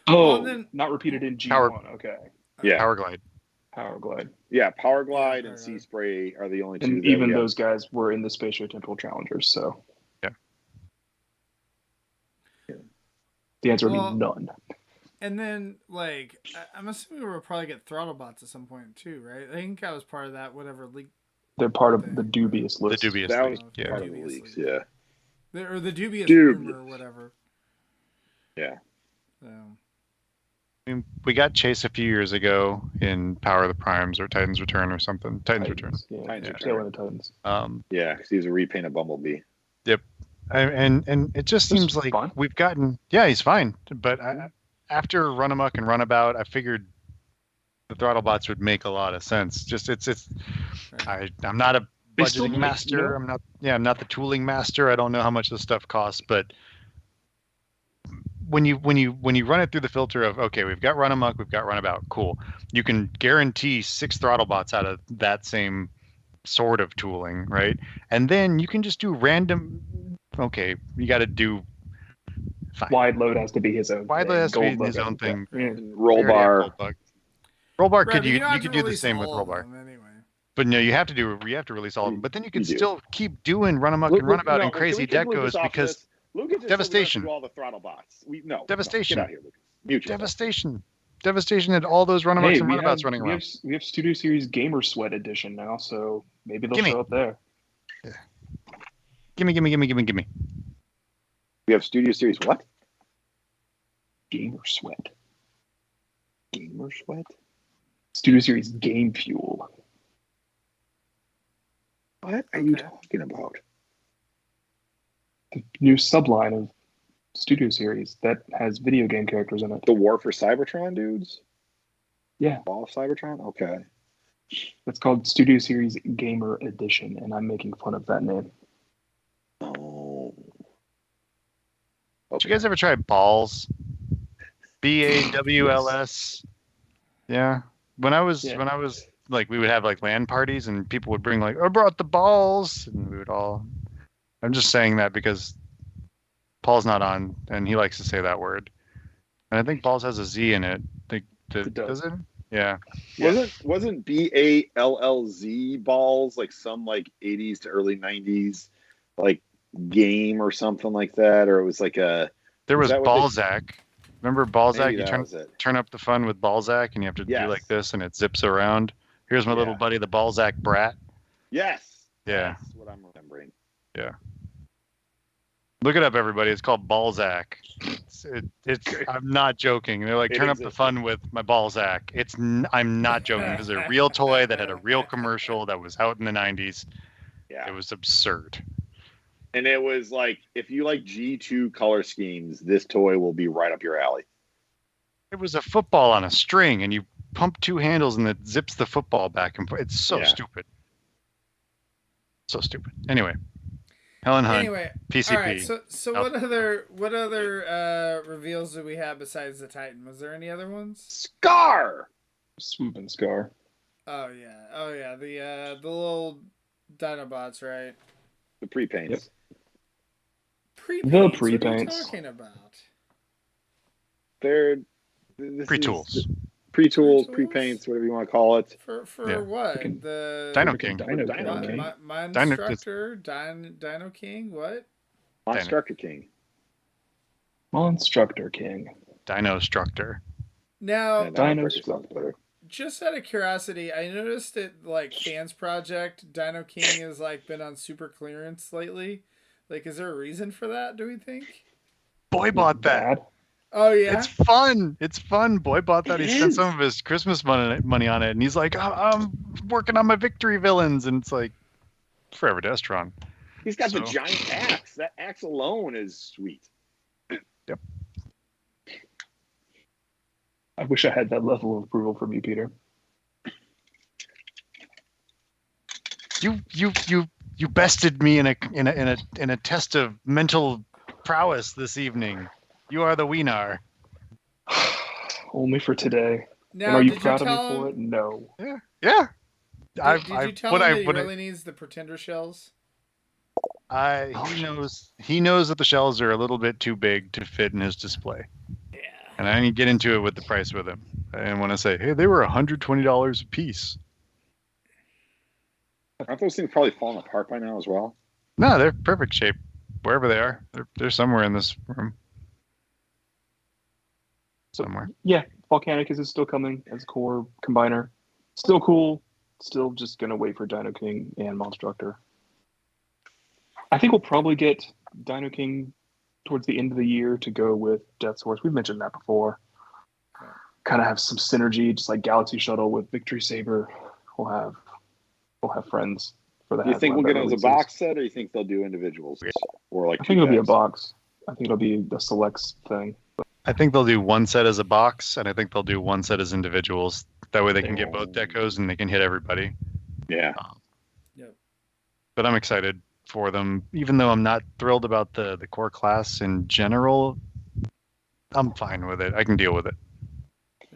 Oh, Well, and then- not repeated in G1. Power- Okay. Yeah. Power Glide. Power Glide. Yeah, Power Glide Yeah, and Power Sea Glide. Spray are the only two. And that even we have. those guys were in the Spatial Temporal Challengers, so. Yeah. The answer would Well- be none. And then, like, I'm assuming we'll probably get Throttlebots at some point too, right? I think I was part of that whatever leak, They're part of the dubious list. The dubious That leak, was yeah. part of the Dubious leaks, leak. yeah. or the dubious Dubious. rumor or whatever. Yeah. So, I mean, we got Chase a few years ago in Power of the Primes or Titan's Return or something. Titan's Return. Yeah, Titans yeah. Return. Tail End of Titans. Yeah, because he was a repainted Bumblebee. And it just He's seems like fine. we've gotten, yeah, he's fine. But after Runamuck and Runabout, I figured the Throttlebots would make a lot of sense. Just I'm not a They still budgeting do, master. you know? I'm not the tooling master. I don't know how much this stuff costs, but when you run it through the filter of, okay, we've got Runamuck, we've got Runabout, cool. You can guarantee 6 Throttlebots out of that same sort of tooling, right? And then you can just do random. Okay, you got to do. Fine. Wide Load has to be his own Wide thing. Load has to be Gold his Load own has- thing. yeah. And Roll Bar. Roll bar right, could but you don't have could to do the release same with all roll of bar. them anyway. But no, you have to release all of them. But then you can You do. still keep doing Runamuck Look, and Runabout no, and can crazy we get Lucas decos off because this? Lucas just Devastation. said we're gonna do all the throttle bots. No, Devastation. get out of here, Lucas. Mute yourself. Devastation. Devastation had all those runabouts and we runabouts running around. We have Studio Series Gamer Sweat Edition now, so maybe they'll Gimme. show up there. Yeah. Gimme. We have Studio Series what? Gamer Sweat. Gamer Sweat? Studio Series Game Fuel. What are you talking about? The new subline of Studio Series that has video game characters in it. The War for Cybertron dudes? Yeah. Ball of Cybertron? Okay. It's called Studio Series Gamer Edition, and I'm making fun of that name. Oh. Did you guys ever try Balls? BAWLS. Yeah. When I was like, we would have like LAN parties and people would bring like, I brought the balls, and we would all. I'm just saying that because Paul's not on and he likes to say that word, and I think Balls has a Z in it. Does it? Yeah. Wasn't BALLZ balls like some like 80s to early 90s like game or something like that, or it was like a. There was Balzac. Remember Balzac? You turn up the fun with Balzac, and you have to do like this, and it zips around. Here's my little buddy, the Balzac brat. Yes. Yeah. That's what I'm remembering. Yeah. Look it up, everybody. It's called Balzac. I'm not joking. They're like, turn up the fun with my Balzac. I'm not joking. It was a real toy that had a real commercial that was out in the 90s. Yeah. It was absurd. And it was like, if you like G2 color schemes, this toy will be right up your alley. It was a football on a string, and you pump two handles, and it zips the football back and forth. It's so stupid. So stupid. Anyway, Helen Hunt. PCP. All right. So what other reveals did we have besides the Titan? Was there any other ones? Scar. Swooping Scar. Oh yeah. The little Dinobots, right? The pre-paints. Yep. Pre-paints? The What are pre-paints. you talking about? They're Pre-tools. Pre-tools, pre-paints, whatever you want to call it. For what? The Dino King. Dino King. Monstructor, Dino King, what? Monstructor King. Monstructor King. Dino-structor. Now, Dino-structor. just out of curiosity, I noticed that like Fans Project, Dino King has like been on super clearance lately. Like, is there a reason for that? Do we think? Boy bought that. Oh yeah, it's fun. It's fun. Boy bought that. He spent some of his Christmas money on it, and he's like, I'm working on my victory villains, and it's like Forever Destron. He's got the giant axe. That axe alone is sweet. Yep. I wish I had that level of approval from you, Peter. You bested me in a test of mental prowess this evening. You are the wiener. Only for today. Now, and are you proud of me for it? No. Yeah. Did you tell him that he really needs the Pretender shells? He knows that the shells are a little bit too big to fit in his display. Yeah. And I didn't get into it with the price with him. I didn't want to say, hey, they were $120 a piece. Aren't those things probably falling apart by now as well? No, they're perfect shape. Wherever they are. They're somewhere in this room. Somewhere. Yeah, Volcanicus is still coming as a core combiner. Still cool. Still just going to wait for Dino King and Monstructor. I think we'll probably get Dino King towards the end of the year to go with Death Source. We've mentioned that before. Kind of have some synergy, just like Galaxy Shuttle with Victory Saber. We'll have friends for that. You think we'll get it as a box set, or you think they'll do individuals? Or like I think it'll be a box. I think it'll be the selects thing. I think they'll do one set as a box, and I think they'll do one set as individuals. That way they can get both decos and they can hit everybody. Yeah. Yep. But I'm excited for them. Even though I'm not thrilled about the core class in general, I'm fine with it. I can deal with it.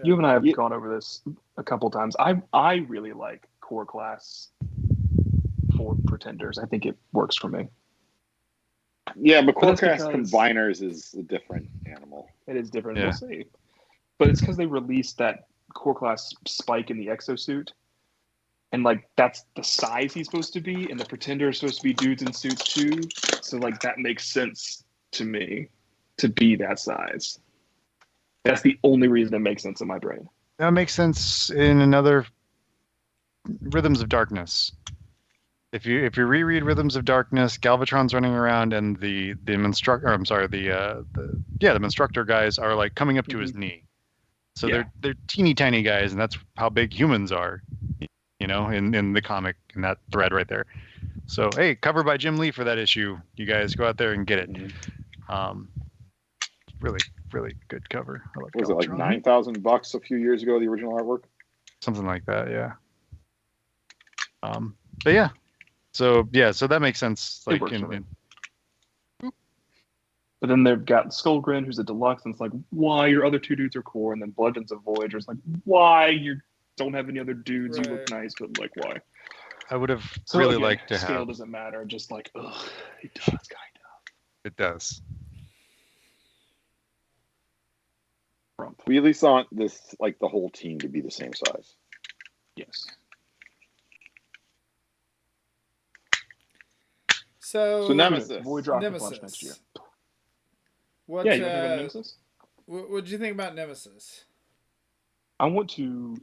You and I have gone over this a couple times. I really like core class for Pretenders. I think it works for me. Yeah, but core class combiners is a different animal. It is different, we'll see. But it's because they released that core class spike in the exosuit. And like that's the size he's supposed to be, and the Pretender is supposed to be dudes in suits too. So like that makes sense to me to be that size. That's the only reason it makes sense in my brain. That makes sense in another Rhythms of Darkness. If you reread Rhythms of Darkness, Galvatron's running around and the Minstructor guys are like coming up to his knee. So they're teeny tiny guys, and that's how big humans are, in the comic, in that thread right there. So hey, cover by Jim Lee for that issue. You guys go out there and get it. Really, really good cover. I like was it like $9,000 a few years ago? The original artwork, something like that, yeah. But yeah. So that makes sense. Like, but then they've got Skullgrin, who's a deluxe, and it's like, why your other two dudes are core, and then Bludgeon's a Voyager. It's like, why you don't have any other dudes? Right. You look nice, but like, why? I would have really liked to have. Scale doesn't matter. Just like, ugh, it does kind of. It does. We at least want this, like, the whole team to be the same size. Yes. So Nemesis. Nemesis. Next year. What, you want to talk about Nemesis? What did you think about Nemesis? I want to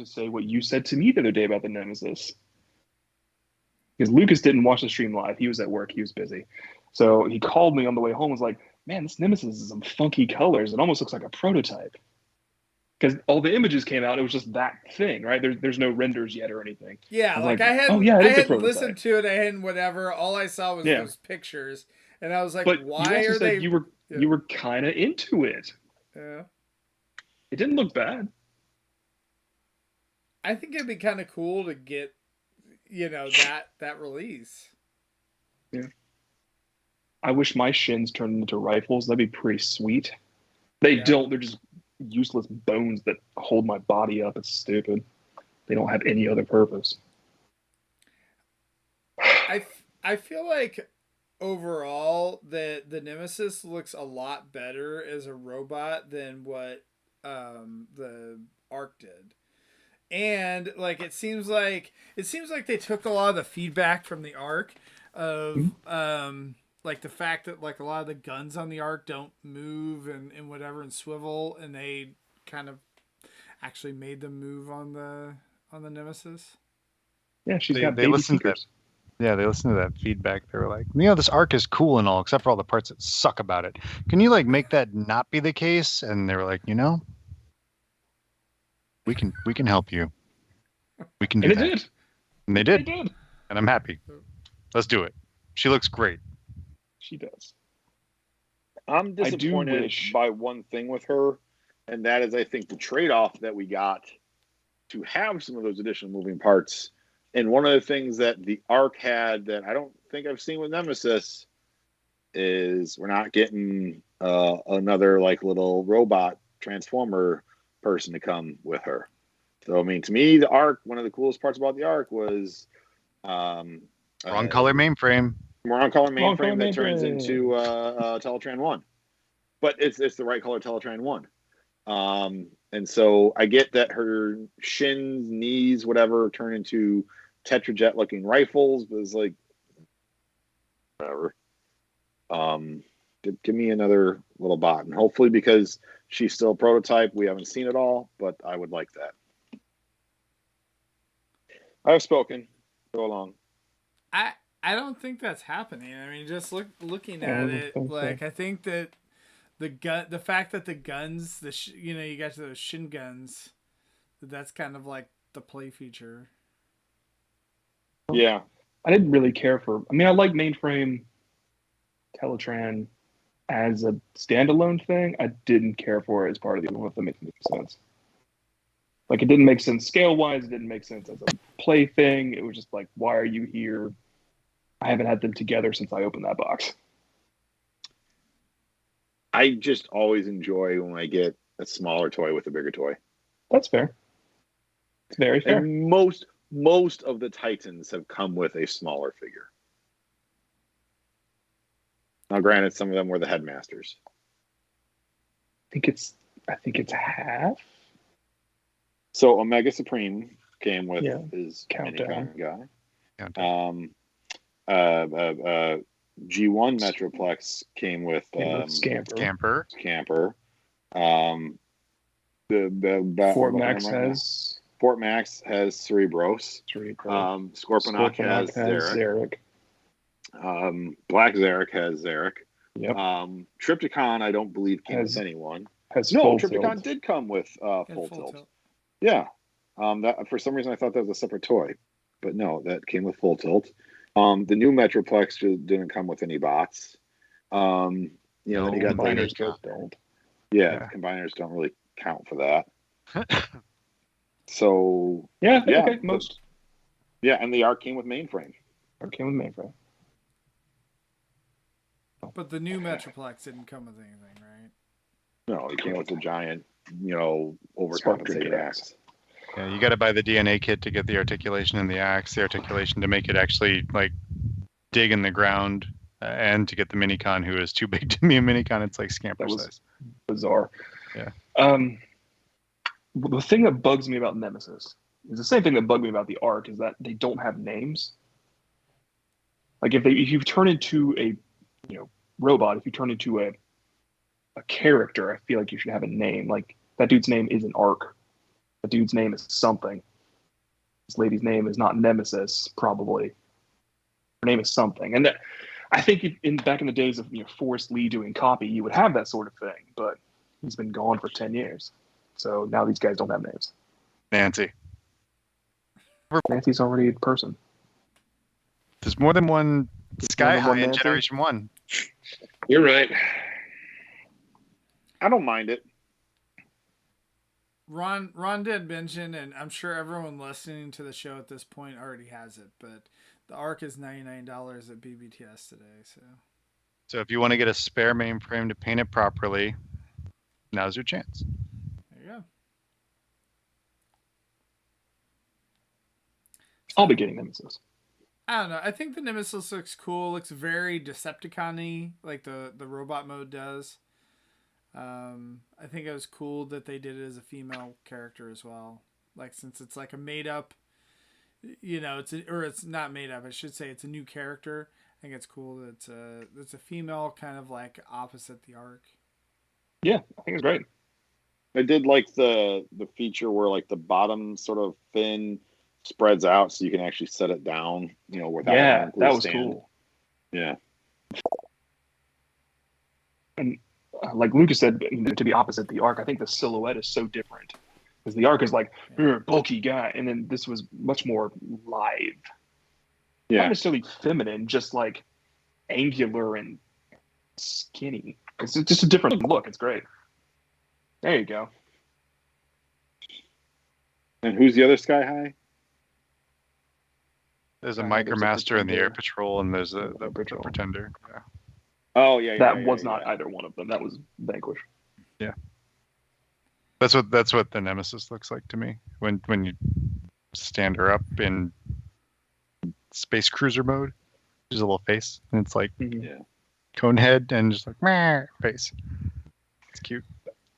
say what you said to me the other day about the Nemesis. Because Lucas didn't watch the stream live. He was at work. He was busy. So he called me on the way home and was like, man, this Nemesis is some funky colors. It almost looks like a prototype. Because all the images came out, it was just that thing, right? There's no renders yet or anything. Yeah, I hadn't listened to it. I hadn't whatever. All I saw was those pictures, and I was like, but why are they? You were kind of into it. Yeah, it didn't look bad. I think it'd be kind of cool to get, that release. Yeah. I wish my shins turned into rifles. That'd be pretty sweet. They don't. They're just useless bones that hold my body up. It's stupid. They don't have any other purpose. I feel like overall that the Nemesis looks a lot better as a robot than what the Ark did. And like it seems like they took a lot of the feedback from the Ark of like the fact that like a lot of the guns on the Ark don't move and whatever and swivel, and they kind of actually made them move on the Nemesis. Yeah, they listened to that. Yeah, they listened to that feedback. They were like, this Ark is cool and all, except for all the parts that suck about it. Can you like make that not be the case? And they were like, we can help you. We can do that. Did. And they did. And I'm happy. Let's do it. She looks great. She does. I'm disappointed by one thing with her, and that is I think the trade-off that we got to have some of those additional moving parts. And one of the things that the Ark had that I don't think I've seen with Nemesis is we're not getting another like little robot transformer person to come with her. So I mean, to me, the Ark, one of the coolest parts about the Ark was wrong color mainframe. Wrong color mainframe that turns into Teletran 1. But it's the right color Teletran 1. And so I get that her shins, knees, whatever, turn into Tetrajet looking rifles, but it's like whatever. Give me another little bot. And hopefully because she's still a prototype, we haven't seen it all, but I would like that. I have spoken. Go along. I don't think that's happening. I mean, just looking at it, like I think that the fact that the guns, you got those shin guns, that's kind of like the play feature. Yeah, I didn't really care for. I mean, I like mainframe Teletran as a standalone thing. I didn't care for it as part of the other one, if that makes any sense. Like, it didn't make sense scale-wise. It didn't make sense as a play thing. It was just like, why are you here? I haven't had them together since I opened that box. I just always enjoy when I get a smaller toy with a bigger toy. That's fair. It's very fair. And most of the Titans have come with a smaller figure. Now, granted, some of them were the headmasters. I think it's half. So Omega Supreme came with his Countdown guy. G1 Metroplex came with Scamper. Scamper. Fort Max has Cerebros. Scorponok has Zarek. Black Zarek has Zarek. Yep. Trypticon, I don't believe came with anyone. Full Trypticon tilt. did come with full tilt. Yeah. That for some reason I thought that was a separate toy, but no, that came with full tilt. The new Metroplex didn't come with any bots. Then you got combiners don't. Yeah, combiners don't really count for that. So okay, most. Yeah, and the ARC came with mainframe. But the new Metroplex didn't come with anything, right? No, it came with a giant, overcompensated axe. Yeah, you got to buy the DNA kit to get the articulation in the axe, the articulation to make it actually dig in the ground, and to get the Minicon, who is too big to be a Minicon. It's like Scamper size. Bizarre. Yeah. The thing that bugs me about Nemesis is the same thing that bugged me about the ARC, is that they don't have names. Like if you turn into a robot, if you turn into a character, I feel like you should have a name. Like that dude's name isn't ARC. The dude's name is something. This lady's name is not Nemesis, probably. Her name is something. And I think back in the days of Forrest Lee doing copy, you would have that sort of thing. But he's been gone for 10 years. So now these guys don't have names. Nancy's already a person. There's more than one Sky High in Generation 1. You're right. I don't mind it. Ron did mention, and I'm sure everyone listening to the show at this point already has it, but the ARC is $99 at BBTS today. So if you want to get a spare mainframe to paint it properly, now's your chance. There you go. I'll be getting Nemesis. I don't know. I think the Nemesis looks cool. Looks very Decepticon-y, like the robot mode does. I think it was cool that they did it as a female character as well. Like, since it's like a made up, it's not made up. I should say it's a new character. I think it's cool that it's a female, kind of like opposite the ARC. Yeah, I think it's great. I did like the feature where like the bottom sort of fin spreads out so you can actually set it down, without. Yeah, that was cool. Yeah. And like Lucas said, to be opposite the ARC, I think the silhouette is so different. Because the ARC is like, bulky guy, and then this was much more live. Yeah. Not necessarily feminine, just like angular and skinny. It's just a different look. It's great. There you go. And who's the other Sky High? There's a Micromaster in the Air Patrol, and there's the Pretender. Yeah. Oh yeah. That was not either one of them. That was Vanquish. Yeah. That's what the Nemesis looks like to me when you stand her up in space cruiser mode. There's a little face, and it's like cone head and just like meh face. It's cute.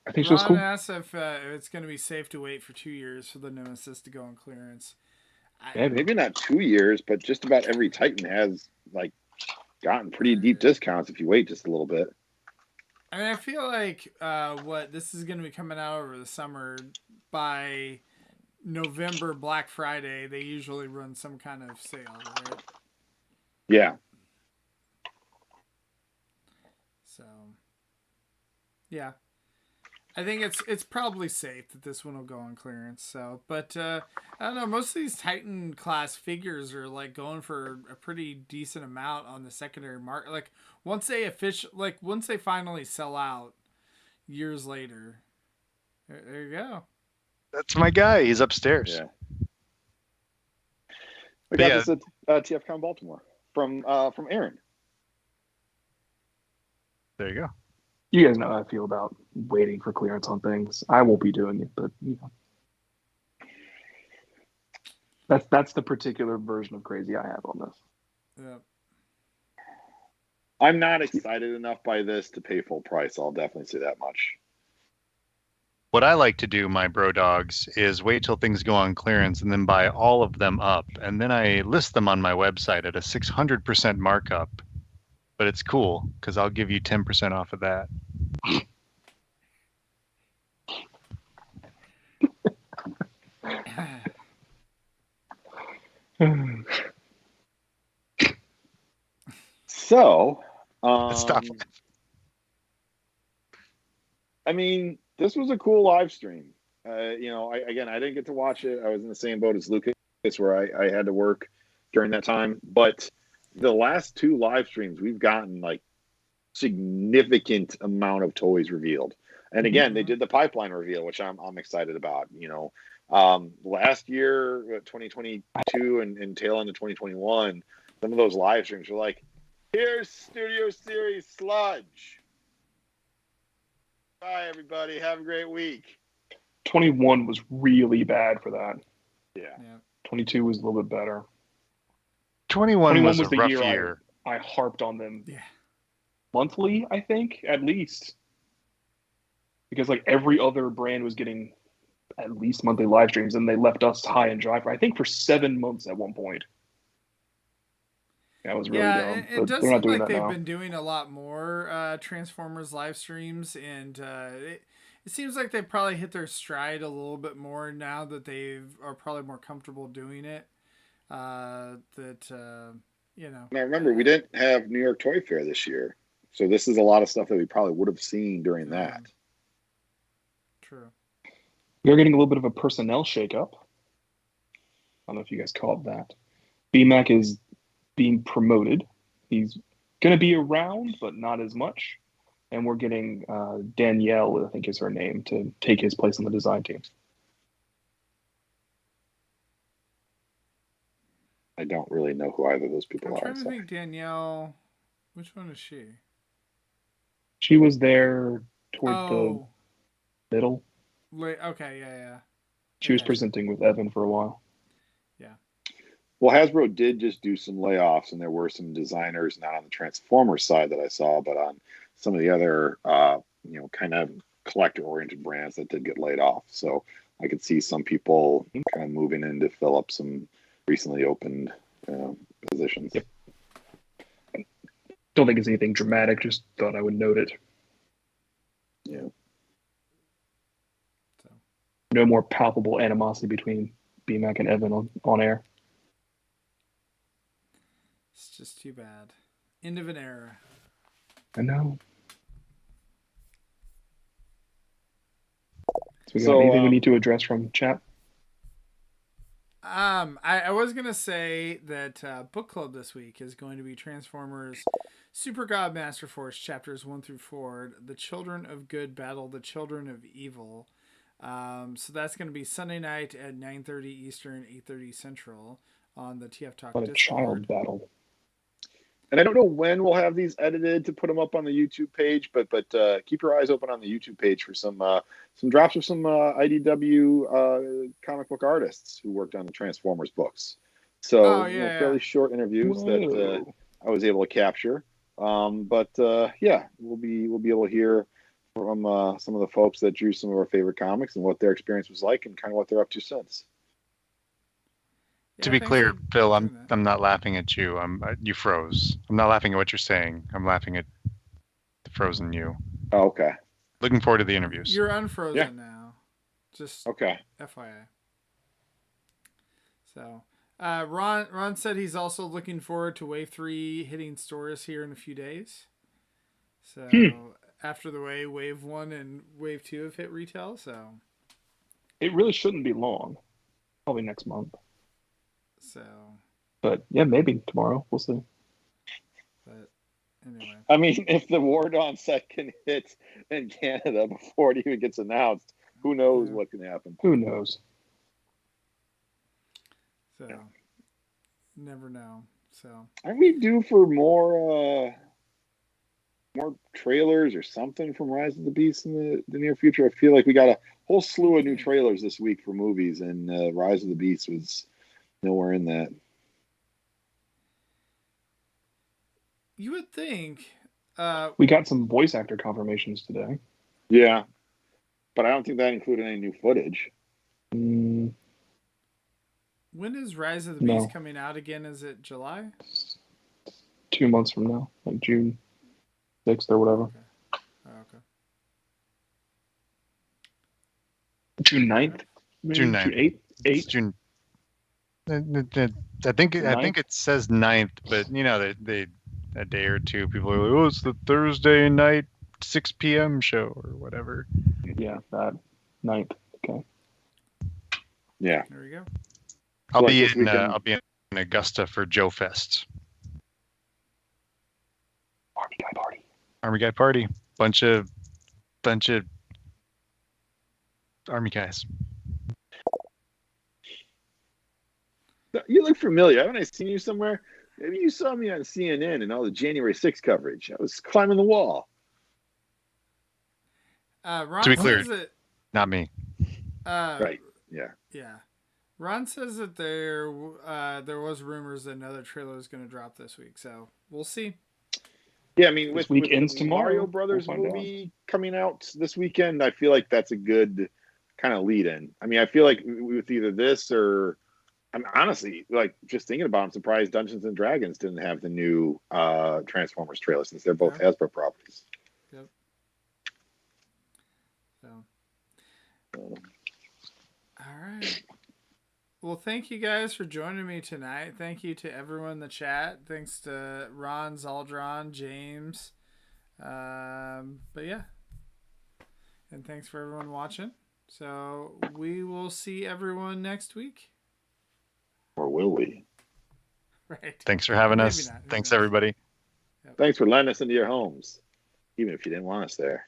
I think she was cool. Ron asked if it's going to be safe to wait for 2 years for the Nemesis to go on clearance. Yeah, maybe not 2 years, but just about every Titan has gotten pretty deep discounts if you wait just a little bit. I mean, I feel like this is going to be coming out over the summer. By November, Black Friday, they usually run some kind of sale, right? Yeah. So, yeah. I think it's probably safe that this one will go on clearance. So, but I don't know. Most of these Titan class figures are going for a pretty decent amount on the secondary market. Like once they finally sell out years later. There you go. That's my guy. He's upstairs. Yeah. We got this at TFCon Baltimore from Aaron. There you go. You guys know how I feel about waiting for clearance on things. I won't be doing it, but that's the particular version of crazy I have on this. Yeah. I'm not excited enough by this to pay full price. I'll definitely say that much. What I like to do, my bro dogs, is wait till things go on clearance and then buy all of them up, and then I list them on my website at a 600% markup. But it's cool because I'll give you 10% off of that. So, Stop. I mean, this was a cool live stream. I didn't get to watch it. I was in the same boat as Lucas, where I had to work during that time. But the last two live streams, we've gotten like significant amount of toys revealed. And again, they did the pipeline reveal, which I'm excited about. Last year, 2022, and tail end of 2021, some of those live streams were like, "Here's Studio Series Sludge. Bye, everybody. Have a great week." 21 was really bad for that. Yeah. 22 was a little bit better. 21 was a the rough year. I harped on them. Yeah. Monthly, I think, at least. Because like every other brand was getting at least monthly live streams, and they left us high and dry for 7 months at one point. That was really dumb. It does seem like they've been doing a lot more Transformers live streams, and it seems like they've probably hit their stride a little bit more now that they are probably more comfortable doing it. Now remember, we didn't have New York Toy Fair this year, so this is a lot of stuff that we probably would have seen during that. True. We're getting a little bit of a personnel shakeup. I don't know if you guys caught that. BMAC is being promoted. He's going to be around, but not as much. And we're getting Danielle, I think is her name, to take his place on the design team. I don't really know who either of those people are. I'm trying to think, Danielle. Which one is she? She was there toward the middle. Okay, yeah. She was presenting with Evan for a while. Yeah. Well, Hasbro did just do some layoffs, and there were some designers, not on the Transformers side that I saw, but on some of the other, kind of collector-oriented brands that did get laid off. So I could see some people kind of moving in to fill up some recently opened positions. Yep. Don't think it's anything dramatic. Just thought I would note it. Yeah. So. No more palpable animosity between BMAC and Evan on air. It's just too bad. End of an era. I know. So we got anything we need to address from chat? I was gonna say that book club this week is going to be Transformers Super God Master Force chapters 1 through 4. The Children of Good battle the Children of Evil. So that's going to be Sunday night at 9:30 Eastern, 8:30 Central on the TF Talk What a Discord. child battle. And I don't know when we'll have these edited to put them up on the YouTube page, but keep your eyes open on the YouTube page for some drops of some IDW comic book artists who worked on the Transformers books. So fairly short interviews that I was able to capture. We'll be able to hear from some of the folks that drew some of our favorite comics and what their experience was like and kind of what they're up to since. To be clear, Phil, I'm not laughing at you. You froze. I'm not laughing at what you're saying. I'm laughing at the frozen you. Oh, okay. Looking forward to the interviews. You're unfrozen now. Just okay. FYI. So, Ron said he's also looking forward to Wave 3 hitting stores here in a few days. So after the way Wave 1 and Wave 2 have hit retail, so it really shouldn't be long. Probably next month. So, but yeah, maybe tomorrow. We'll see. But anyway, I mean, if the War Dawn set can hit in Canada before it even gets announced, who knows what can happen? Who knows? So, never know. So, aren't we due for more trailers or something from Rise of the Beast in the near future? I feel like we got a whole slew of new trailers this week for movies, and Rise of the Beast was nowhere in that. You would think. We got some voice actor confirmations today. Yeah, but I don't think that included any new footage. When is Rise of the Beast coming out again? Is it July? 2 months from now, like June 6th or whatever. Okay. Okay. June 9th? June 9th. June 8th? It's June. I think it says 9th, but they a day or two people are like, oh, it's the Thursday night 6 p.m. show or whatever. Yeah, that 9th. Okay. Yeah. There we go. I'll So, be like, this in weekend- I'll be in Augusta for Joe Fest. Army Guy Party. Bunch of Army guys. You look familiar. Haven't I seen you somewhere? Maybe you saw me on CNN and all the January 6th coverage. I was climbing the wall. Ron To be clear, says that, not me. Right. Yeah. Yeah. Ron says that there was rumors that another trailer is going to drop this week, so we'll see. Yeah, I mean, This with week ends the tomorrow. Mario Brothers We'll find movie coming out this weekend, I feel like that's a good kind of lead-in. I mean, I feel like with either this or, I'm honestly, like, just thinking about it, I'm surprised Dungeons and Dragons didn't have the new Transformers trailer, since they're both Hasbro properties. Yep. So. All right. Well, thank you guys for joining me tonight. Thank you to everyone in the chat. Thanks to Ron, Zaldron, James. But yeah. And thanks for everyone watching. So we will see everyone next week. Or will we? Right. Thanks for having Maybe us. not. Who Thanks, knows? everybody. Thanks for letting us into your homes, even if you didn't want us there.